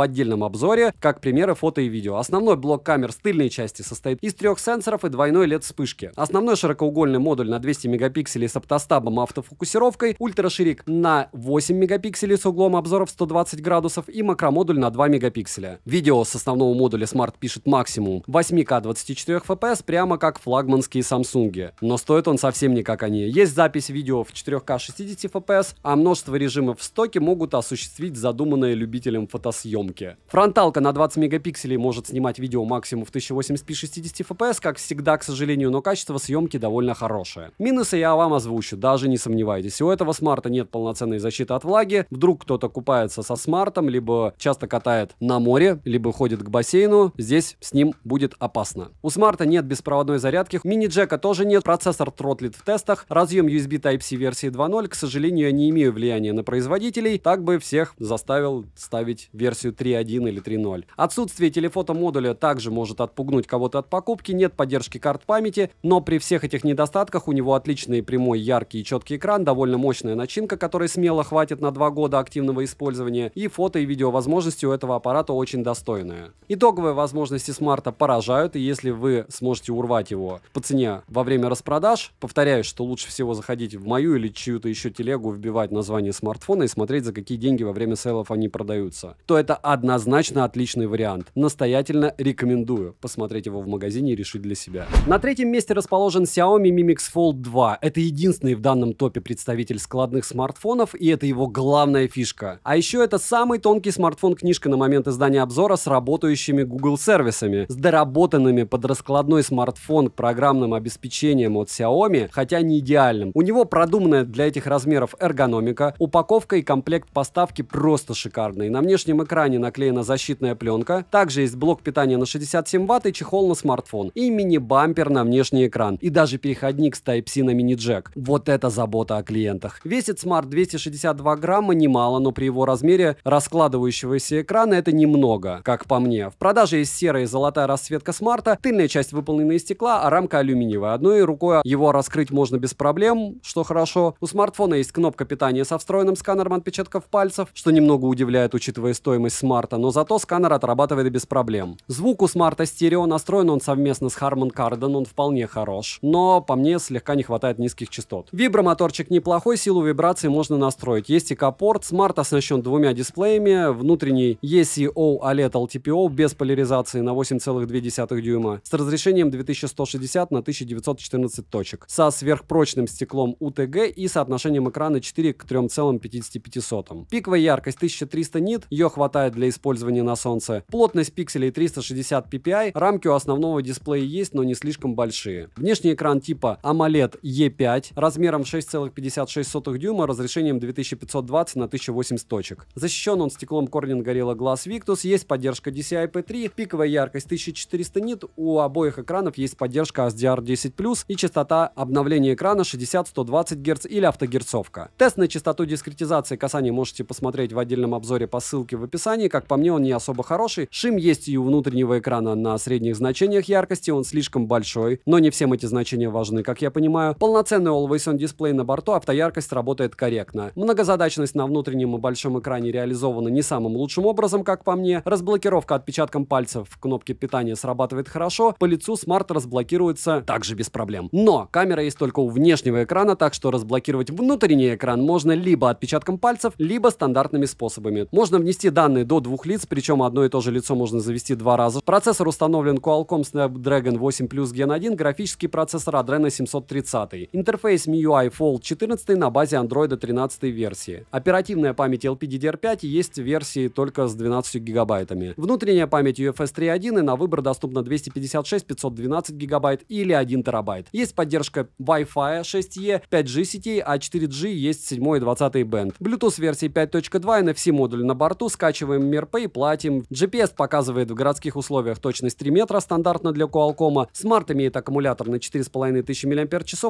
отдельном обзоре, как примеры фото и видео. Основной блок камер с тыльной части состоит из 3 сенсоров и двойной LED-вспышки. Основной широкоугольный модуль на 200 мегапикселей с оптостабом и автофокусировкой, ультраширик на 8 мегапикселей с углом обзора в 120 градусов и макромодуль на 2 мегапикселя. Видео с основного модуля смарт пишет максимум 8К 24 FPS, прямо как флагманские Samsung. Но стоит он совсем не как они. Есть запись видео в 4К 60 FPS, а множество режимов в стоке могут осуществить задуманное любителям фотосъемки. Фронталка на 20 мегапикселей может снимать видео максимум в 1080p 60 FPS, как всегда, к сожалению, но качество съемки довольно хорошее. Минусы я вам озвучу, даже не сомневайтесь. У этого смарта нет полноценной защиты от влаги. Вдруг кто-то купается со смартом, либо часто катает на море, либо ходит к бассейну. Здесь с ним будет опасно. У смарта нет беспроводной зарядки, мини-джека тоже нет, процессор тротлит в тестах, разъем USB Type-C версии 2.0, к сожалению, я не имею влияния на производителей, так бы всех заставил заставил ставить версию 3.1 или 3.0. Отсутствие телефото-модуля также может отпугнуть кого-то от покупки, нет поддержки карт памяти, но при всех этих недостатках у него отличный прямой, яркий и четкий экран, довольно мощная начинка, которой смело хватит на 2 года активного использования, и фото и видео возможности у этого аппарата очень достойные. Итоговые возможности смарта поражают, и если вы сможете урвать его по цене во время распродаж, повторяюсь, что лучше всего заходить в мою или чью-то еще телегу, вбивать название смартфона и смотреть, за какие деньги во время сейлов они продаются, то это однозначно отличный вариант. Настоятельно рекомендую посмотреть его в магазине и решить для себя. На третьем месте расположен Xiaomi Mi Mix Fold 2. Это единственный в данном топе представитель складных смартфонов, и это его главная фишка. А еще это самый тонкий смартфон-книжка на момент издания обзора с работающими Google сервисами, с доработанными под раскладной смартфон программным обеспечением от Xiaomi, хотя не идеальным. У него продуманная для этих размеров эргономика, упаковка и комплект поставки просто шикарные. На внешнем экране наклеена защитная пленка, также есть блок питания на 67 Вт и чехол на смартфон, и мини-бампер на внешний экран, и даже переходник с Type-C на мини-джек. Вот это забота о клиентах. Весит смарт 262 грамма, немало, но при его размере раскладывающегося экрана это немного, как по мне. В продаже есть серая и золотая расцветка смарта, тыльная часть выполнена из стекла, а рамка алюминиевая. Одной рукой его раскрыть можно без проблем, что хорошо. У смартфона есть кнопка питания со встроенным сканером отпечатков пальцев, что немного удивляет, учитывая стоимость смарта, но зато сканер отрабатывает без проблем. Звук у смарта стерео, настроен он совместно с Harman Kardon, он вполне хорош, но по мне слегка не хватает низких частот. Вибромоторчик неплохой, силу вибрации можно настроить. Есть ИК-порт, смарт оснащен двумя дисплеями, внутренний ECO OLED LTPO без поляризации на 8,2 дюйма с разрешением 2160 на 1914 точек, со сверхпрочным стеклом UTG и соотношением экрана 4 к 3,55. Пиковая яркость 1300 нит, ее хватает для использования на солнце. Плотность пикселей 360 ppi, рамки у основного дисплея есть, но не слишком большие. Внешний экран типа AMOLED E5 размером 6,56 дюйма, разрешением 2520 на 1080 точек. Защищен он стеклом Corning Gorilla Glass Victus, есть поддержка DCI-P3, пиковая яркость 1400 нит, у обоих экранов есть поддержка HDR10+, и частота обновления экрана 60-120 Гц или автогерцовка. Тест на частоту дискретизации касания можете посмотреть в отдельном обзоре по ссылке в описании. Как по мне, он не особо хороший. Шим есть и у внутреннего экрана на средних значениях яркости, он слишком большой, но не всем эти значения важны, как я понимаю. Полноценный Always On дисплей на борту, автояркость работает корректно. Многозадачность на внутреннем и большом экране реализована не самым лучшим образом, как по мне. Разблокировка отпечатком пальцев в кнопке питания срабатывает хорошо, по лицу смарт разблокируется также без проблем. Но камера есть только у внешнего экрана, так что разблокировать внутренний экран можно либо отпечатком пальцев, либо стандартными способами. Можно внести данные до 2 лиц, причем одно и то же лицо можно завести 2 раза. Процессор установлен Qualcomm Snapdragon 8 Plus Gen 1, графический процессор Adreno 730. Интерфейс MIUI Fold 14 на базе Android 13 версии. Оперативная память LPDDR5 есть в версии только с 12 гигабайтами. Внутренняя память UFS 3.1 и на выбор доступна 256, 512 гигабайт или 1 терабайт. Есть поддержка Wi-Fi 6E, 5G сетей, а 4G есть 7 и 20 бенд. Bluetooth версии 5.2, NFC модуль на борту, скачиваем MRP и платим. GPS показывает в городских условиях точность 3 метра, стандартно для Qualcomm. Смарт имеет аккумулятор на 4500 мАч,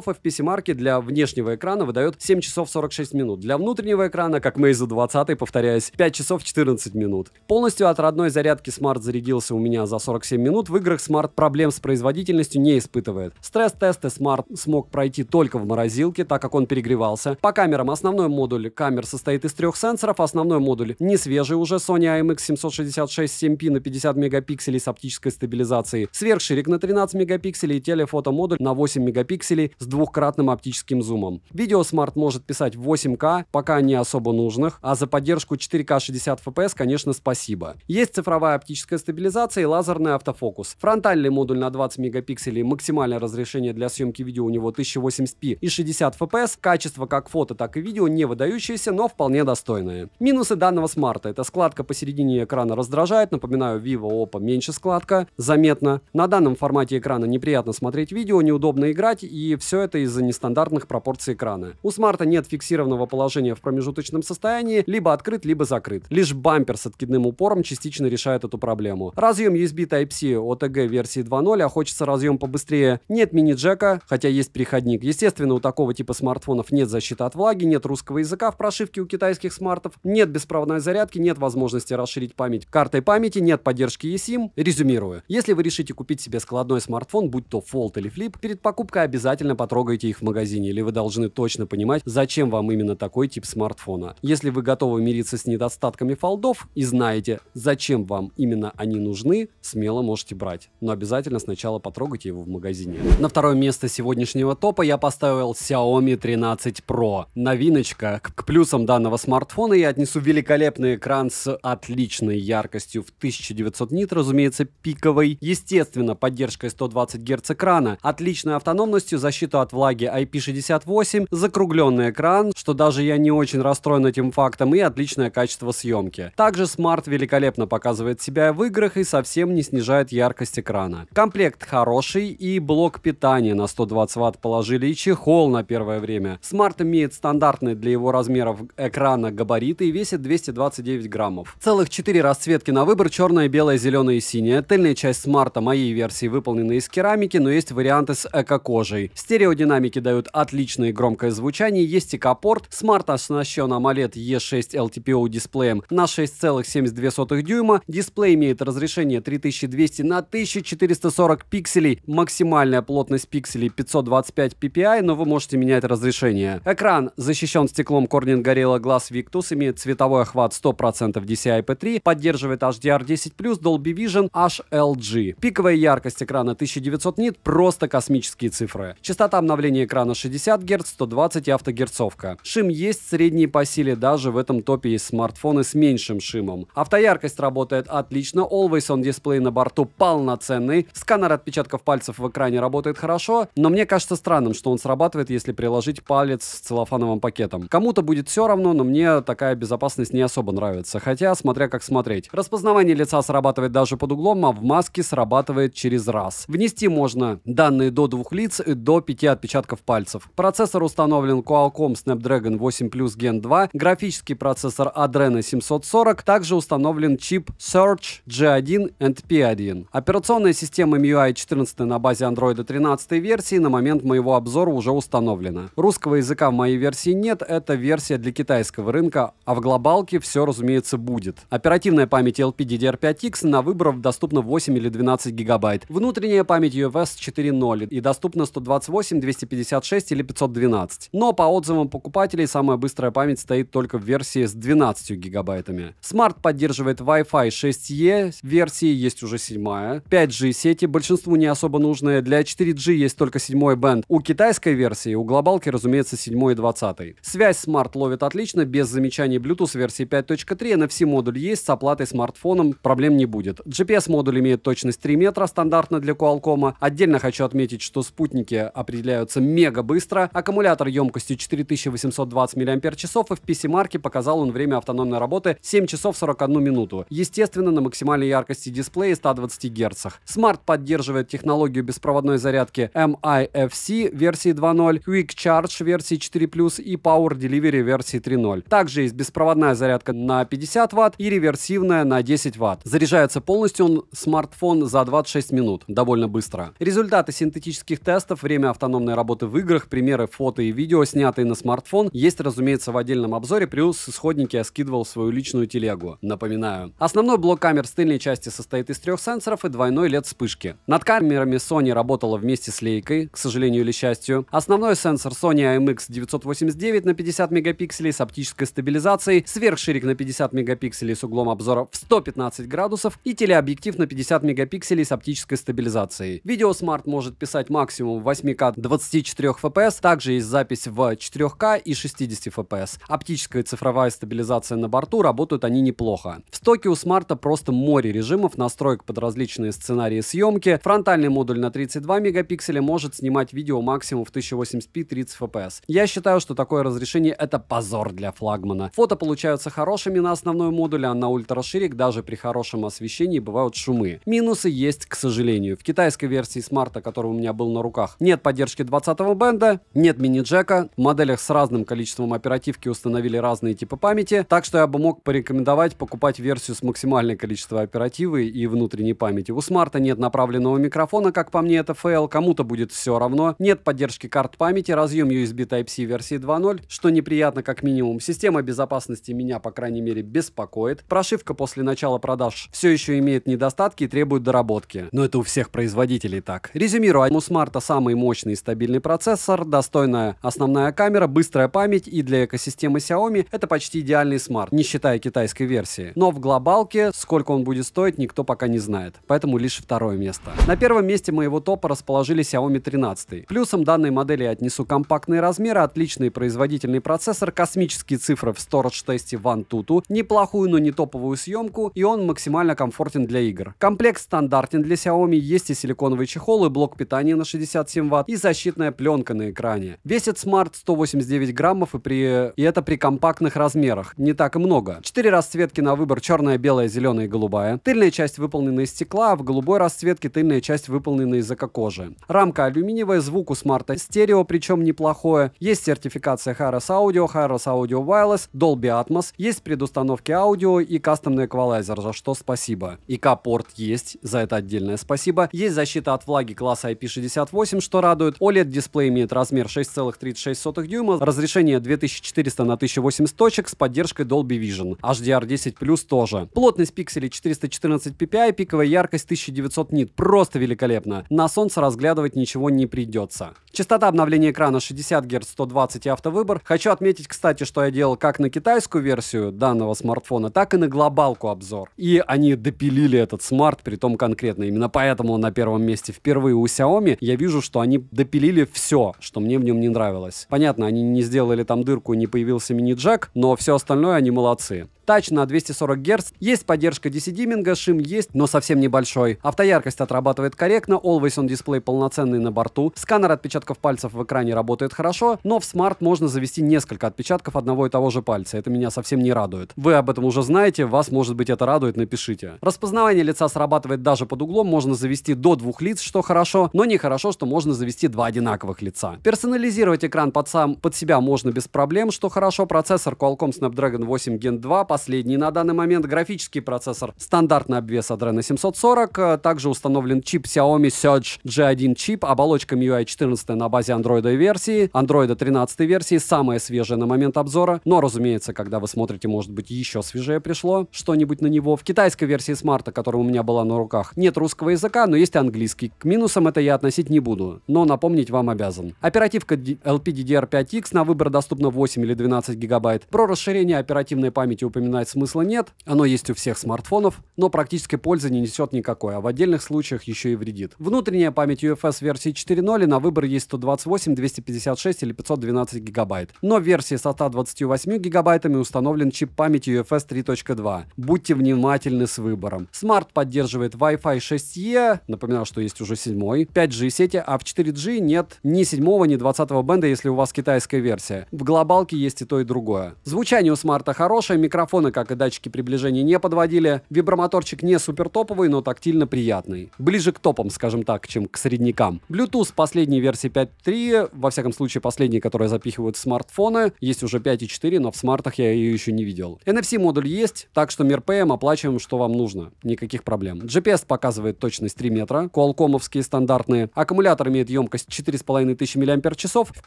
а в PC-марке для внешнего экрана выдает 7 часов 46 минут. Для внутреннего экрана, как Meizu 20, повторяюсь, 5 часов 14 минут. Полностью от родной зарядки смарт зарядился у меня за 47 минут. В играх смарт проблем с производительностью не испытывает. Стресс-тесты смарт смог пройти только в морозилке, так как он перегревался. По камерам основной модуль камер состоит из 3 сенсоров, основной модуль не свежий уже, Sony IMX766 7P на 50 мегапикселей с оптической стабилизацией, сверхширик на 13 мегапикселей и телефотомодуль на 8 мегапикселей с двухкратным оптическим зумом. Видео смарт может писать в 8К, пока не особо нужных, а за поддержку 4К 60 FPS, конечно, спасибо. Есть цифровая оптическая стабилизация и лазерный автофокус. Фронтальный модуль на 20 мегапикселей, максимальное разрешение для съемки видео у него 1080p и 60 FPS, качество как фото, так и видео не выдающееся, но вполне достойное. Минусы данного смарта: это складка посередине экрана раздражает, напоминаю, Vivo, Oppo меньше складка, заметно. На данном формате экрана неприятно смотреть видео, неудобно играть, и все это из-за нестандартных пропорций экрана. У смарта нет фиксированного положения в промежуточном состоянии, либо открыт, либо закрыт. Лишь бампер с откидным упором частично решает эту проблему. Разъем USB Type-C OTG версии 2.0, а хочется разъем побыстрее. Нет мини-джека, хотя есть переходник. Естественно, у такого типа смартфонов нет защиты от влаги, нет русского языка в прошивке у китайских смартов, нет Нет беспроводной зарядки, нет возможности расширить память картой памяти, нет поддержки eSIM. Резюмирую. Если вы решите купить себе складной смартфон, будь то Fold или Flip, перед покупкой обязательно потрогайте их в магазине, или вы должны точно понимать, зачем вам именно такой тип смартфона. Если вы готовы мириться с недостатками фолдов и знаете, зачем вам именно они нужны, смело можете брать. Но обязательно сначала потрогайте его в магазине. На второе место сегодняшнего топа я поставил Xiaomi 13 Pro. Новиночка. К плюсам данного смартфона я отнесу великолепный экран с отличной яркостью в 1900 нит, разумеется, пиковой. Естественно, поддержкой 120 Гц экрана, отличной автономностью, защиту от влаги IP68, закругленный экран, что даже я не очень расстроен этим фактом, и отличное качество съемки. Также смарт великолепно показывает себя в играх и совсем не снижает яркость экрана. Комплект хороший, и блок питания на 120 Вт положили, и чехол на первое время. Смарт имеет стандартные для его размеров экрана габариты и весит 229 граммов. Целых 4 расцветки на выбор: черная, белая, зеленая и синяя. Тыльная часть смарта моей версии выполнена из керамики, но есть варианты с эко-кожей. Стереодинамики дают отличное громкое звучание, есть ИК-порт. Смарт оснащен AMOLED E6 LTPO дисплеем на 6,72 дюйма. Дисплей имеет разрешение 3200 на 1440 пикселей, максимальная плотность пикселей 525 ppi, но вы можете менять разрешение. Экран защищен стеклом Corning Gorilla Glass Victus, имеет цветовой охват 100% DCI-P3, поддерживает HDR10+, Dolby Vision, HLG. Пиковая яркость экрана 1900 нит, просто космические цифры. Частота обновления экрана 60 Гц, 120 и автогерцовка. Шим есть, средний по силе, даже в этом топе есть смартфоны с меньшим шимом. Автояркость работает отлично, Always On дисплей на борту полноценный, сканер отпечатков пальцев в экране работает хорошо, но мне кажется странным, что он срабатывает, если приложить палец с целлофановым пакетом. Кому-то будет все равно, но мне такая безопасность не особо нравится, хотя смотря как смотреть. Распознавание лица срабатывает даже под углом, а в маске срабатывает через раз. Внести можно данные до 2 лиц и до 5 отпечатков пальцев. Процессор установлен Qualcomm Snapdragon 8 Plus Gen 2, графический процессор Adreno 740, также установлен чип Surge G1 and P1. Операционная система MIUI 14 на базе Android 13 версии на момент моего обзора уже установлена. Русского языка в моей версии нет, это версия для китайского рынка, а в глобалке все, разумеется, будет. Оперативная память LPDDR5X на выбор доступна 8 или 12 гигабайт. Внутренняя память UFS 4.0 и доступна 128, 256 или 512. Но по отзывам покупателей самая быстрая память стоит только в версии с 12 гигабайтами. Смарт поддерживает Wi-Fi 6E версии, есть уже 7-я. 5G сети, большинству не особо нужные. Для 4G есть только 7-й бенд. У китайской версии, у глобалки, разумеется, 7 и 20. Связь смарт ловит отлично, без замечаний Bluetooth версии 5.3, NFC-модуль есть, с оплатой смартфоном проблем не будет. GPS-модуль имеет точность 3 метра, стандартно для Qualcomm. Отдельно хочу отметить, что спутники определяются мега быстро. Аккумулятор емкостью 4820 мАч, и в PC-марке показал он время автономной работы 7 часов 41 минуту. Естественно, на максимальной яркости дисплея 120 Гц. Смарт поддерживает технологию беспроводной зарядки MIFC версии 2.0, Quick Charge версии 4+, и Power Delivery версии 3.0. Также есть беспроводная зарядка на 50 Вт и реверсивная на 10 Вт. Заряжается полностью смартфон за 26 минут, довольно быстро. Результаты синтетических тестов, время автономной работы в играх, примеры фото и видео, снятые на смартфон, есть, разумеется, в отдельном обзоре, плюс исходники я скидывал в свою личную телегу. Напоминаю. Основной блок камер с тыльной части состоит из 3 сенсоров и двойной LED вспышки. Над камерами Sony работала вместе с Leica, к сожалению или счастью. Основной сенсор Sony IMX989 на 50 мегапикселей с оптической стабилизацией, сверхширик на 50 мегапикселей с углом обзора в 115 градусов и телеобъектив на 50 мегапикселей с оптической стабилизацией. Видео Smart может писать максимум в 8К 24 FPS, также есть запись в 4К и 60 FPS. Оптическая и цифровая стабилизация на борту, работают они неплохо. В стоке у Smart просто море режимов, настроек под различные сценарии съемки. Фронтальный модуль на 32 мегапикселя может снимать видео максимум в 1080p 30 FPS. Я считаю, что такое разрешение — это позор для флагмана. Фото получаются хорошими на основной модуле, а на ультраширик даже при хорошем освещении бывают шумы. Минусы есть, к сожалению. В китайской версии смарта, который у меня был на руках, нет поддержки 20-го бенда, нет мини-джека. В моделях с разным количеством оперативки установили разные типы памяти, так что я бы мог порекомендовать покупать версию с максимальным количеством оперативы и внутренней памяти. У смарта нет направленного микрофона, как по мне это фейл, кому-то будет все равно. Нет поддержки карт памяти, разъем USB Type-C версии 2.0, что неприятно как минимум. Система безопасности безопасности меня, по крайней мере, беспокоит. Прошивка после начала продаж все еще имеет недостатки и требует доработки. Но это у всех производителей так. Резюмирую, у смарта самый мощный и стабильный процессор, достойная основная камера, быстрая память, и для экосистемы Xiaomi это почти идеальный смарт, не считая китайской версии. Но в глобалке сколько он будет стоить, никто пока не знает. Поэтому лишь второе место. На первом месте моего топа расположили Xiaomi 13. Плюсом данной модели я отнесу компактные размеры, отличный производительный процессор, космические цифры в Storage-тесте в Antutu, неплохую, но не топовую съемку, и он максимально комфортен для игр. Комплект стандартен для Xiaomi, есть и силиконовый чехол, и блок питания на 67 Вт, и защитная пленка на экране. Весит смарт 189 граммов, и это при компактных размерах. Не так и много. 4 расцветки на выбор: черная, белая, зеленая и голубая. Тыльная часть выполнена из стекла, а в голубой расцветке тыльная часть выполнена из эко-кожи. Рамка алюминиевая, звук у смарта стерео, причем неплохое. Есть сертификация Harris Audio Wireless, Dolby Atmos, есть предустановки аудио и кастомный эквалайзер, за что спасибо. ИК-порт есть, за это отдельное спасибо. Есть защита от влаги класса IP68, что радует. OLED-дисплей имеет размер 6,36 дюйма, разрешение 2400 на 1080 точек с поддержкой Dolby Vision. HDR10+ тоже. Плотность пикселей 414 ppi, пиковая яркость 1900 нит. Просто великолепно. На солнце разглядывать ничего не придется. Частота обновления экрана 60 Гц, 120 и автовыбор. Хочу отметить, кстати, что я делал как на китайскую версию данного смартфона, так и на глобалку обзор. И они допилили этот смарт, притом конкретно. Именно поэтому он на первом месте. Впервые у Xiaomi я вижу, что они допилили все, что мне в нем не нравилось. Понятно, они не сделали там дырку, не появился мини-джек, но все остальное они молодцы. Тач на 240 Гц, есть поддержка DC-диминга, шим есть, но совсем небольшой. Автояркость отрабатывает корректно, Always On Display полноценный на борту. Сканер отпечатков пальцев в экране работает хорошо, но в смарт можно завести несколько отпечатков одного и того же пальца. Это меня совсем не радует. Вы об этом уже знаете, вас, может быть, это радует, напишите. Распознавание лица срабатывает даже под углом, можно завести до 2 лиц, что хорошо, но нехорошо, что можно завести 2 одинаковых лица. Персонализировать экран под себя можно без проблем, что хорошо. Процессор Qualcomm Snapdragon 8 Gen 2, последний на данный момент. Графический процессор стандартный обвес Adreno 740. Также установлен чип Xiaomi Surge G1 чип, оболочка MIUI 14 на базе Android версии, Android 13 версии, самая свежая на момент обзора. Но, разумеется, когда вы смотрите, может быть, еще свежее пришло что-нибудь на него. В китайской версии смарта, которая у меня была на руках, нет русского языка, но есть английский. К минусам это я относить не буду, но напомнить вам обязан. Оперативка LPDDR5X, на выбор доступно 8 или 12 гигабайт. Про расширение оперативной памяти упоминать смысла нет, оно есть у всех смартфонов, но практической пользы не несет никакой, а в отдельных случаях еще и вредит. Внутренняя память UFS версии 4.0, на выбор есть 128, 256 или 512 гигабайт. Но в версии со 128 гигабайтами установлен чип памяти UFS 3.2. Будьте внимательны с выбором. Смарт поддерживает Wi-Fi 6E, напоминаю, что есть уже 7, 5G сети, а в 4G нет ни 7, ни 20 бенда, если у вас китайская версия. В глобалке есть и то, и другое. Звучание у смарта хорошее, микрофон, как и датчики приближения, не подводили. Вибромоторчик не супер топовый, но тактильно приятный. Ближе к топам, скажем так, чем к среднякам. Bluetooth последней версии 5.3, во всяком случае последние, которые запихивают в смартфоны. Есть уже 5.4, но в смартах я ее еще не видел. NFC-модуль есть, так что МирПМ оплачиваем, что вам нужно. Никаких проблем. GPS показывает точность 3 метра, Qualcomm-овские стандартные. Аккумулятор имеет емкость 4500 мАч. В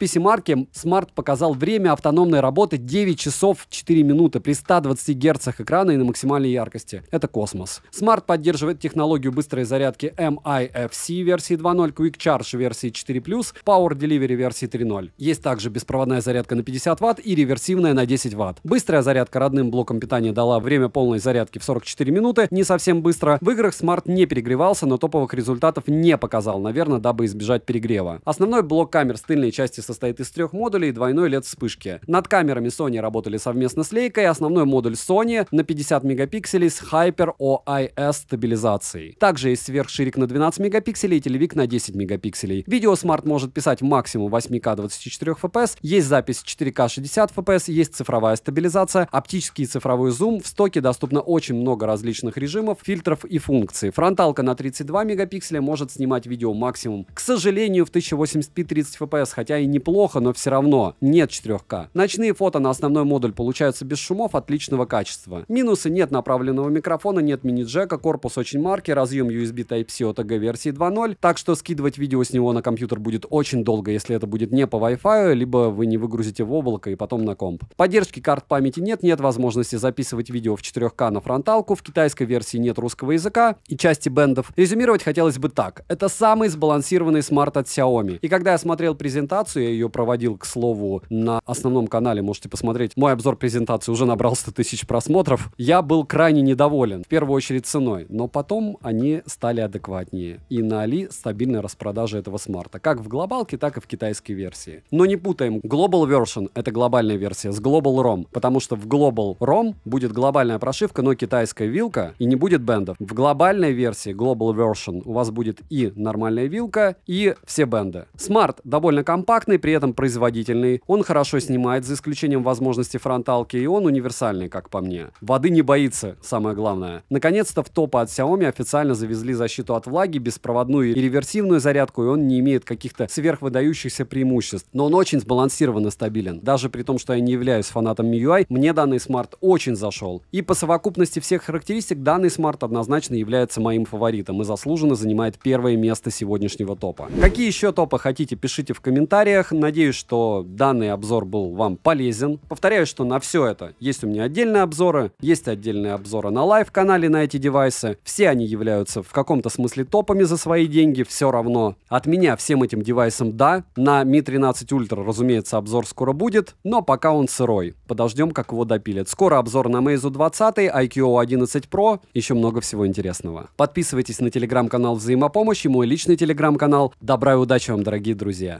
PC-марке смарт показал время автономной работы 9 часов 4 минуты при 120 Гц экрана и на максимальной яркости. Это космос. Смарт поддерживает технологию быстрой зарядки MIFC версии 2.0, Quick Charge версии 4+, Power Delivery версии 3.0. Есть также беспроводная зарядка на 50 Вт и реверсивная на 10 Вт. Быстрая зарядка родным блоком питания дала время полной зарядки в 44 минуты, не совсем быстро. В играх смарт не перегревался, но топовых результатов не показал, наверное, дабы избежать перегрева. Основной блок камер с тыльной части состоит из 3 модулей и двойной LED вспышки. Над камерами Sony работали совместно с Leica, основной модуль Sony на 50 мегапикселей с Hyper OIS стабилизацией. Также есть сверхширик на 12 мегапикселей и телевик на 10 мегапикселей. Видео смарт может писать максимум 8К 24 FPS, есть запись 4К 60 FPS, есть цифровая стабилизация, оптический и цифровой зум. В стоке доступно очень много различных режимов, фильтров и функций. Фронталка на 32 мегапикселя может снимать видео максимум. К сожалению, в 1080p 30 FPS, хотя и неплохо, но все равно нет 4К. Ночные фото на основной модуль получаются без шумов, отлично отличного качества. Минусы: нет направленного микрофона, нет мини-джека, корпус очень марки, разъем USB Type-C OTG версии 2.0, так что скидывать видео с него на компьютер будет очень долго, если это будет не по Wi-Fi, либо вы не выгрузите в облако и потом на комп. Поддержки карт памяти нет возможности записывать видео в 4К на фронталку, в китайской версии нет русского языка и части бендов. Резюмировать хотелось бы так: это самый сбалансированный смарт от Xiaomi. И когда я смотрел презентацию, я ее проводил, к слову, на основном канале, можете посмотреть, мой обзор презентации уже набрал 100 тысяч просмотров, я был крайне недоволен, в первую очередь ценой, но потом они стали адекватнее, и на Али стабильная распродажа этого смарта, как в глобалке, так и в китайской версии. Но не путаем, Global Version — это глобальная версия, с Global ROM, потому что в Global ROM будет глобальная прошивка, но китайская вилка, и не будет бендов. В глобальной версии Global Version у вас будет и нормальная вилка, и все бенды. Смарт довольно компактный, при этом производительный, он хорошо снимает, за исключением возможности фронталки, и он универсальный, как по мне. Воды не боится, самое главное. Наконец-то в топы от Xiaomi официально завезли защиту от влаги, беспроводную и реверсивную зарядку, и он не имеет каких-то сверхвыдающихся преимуществ. Но он очень сбалансирован и стабилен. Даже при том, что я не являюсь фанатом MIUI, мне данный смарт очень зашел. И по совокупности всех характеристик данный смарт однозначно является моим фаворитом и заслуженно занимает первое место сегодняшнего топа. Какие еще топы хотите, пишите в комментариях. Надеюсь, что данный обзор был вам полезен. Повторяю, что на все это есть у меня отдельные обзоры, есть отдельные обзоры на лайв-канале на эти девайсы. Все они являются в каком-то смысле топами за свои деньги, все равно. От меня всем этим девайсам да. На Mi 13 Ultra, разумеется, обзор скоро будет, но пока он сырой. Подождем, как его допилят. Скоро обзор на Meizu 20, IQOO 11 Pro, еще много всего интересного. Подписывайтесь на телеграм-канал Взаимопомощи, мой личный телеграм-канал. Добра и удачи вам, дорогие друзья!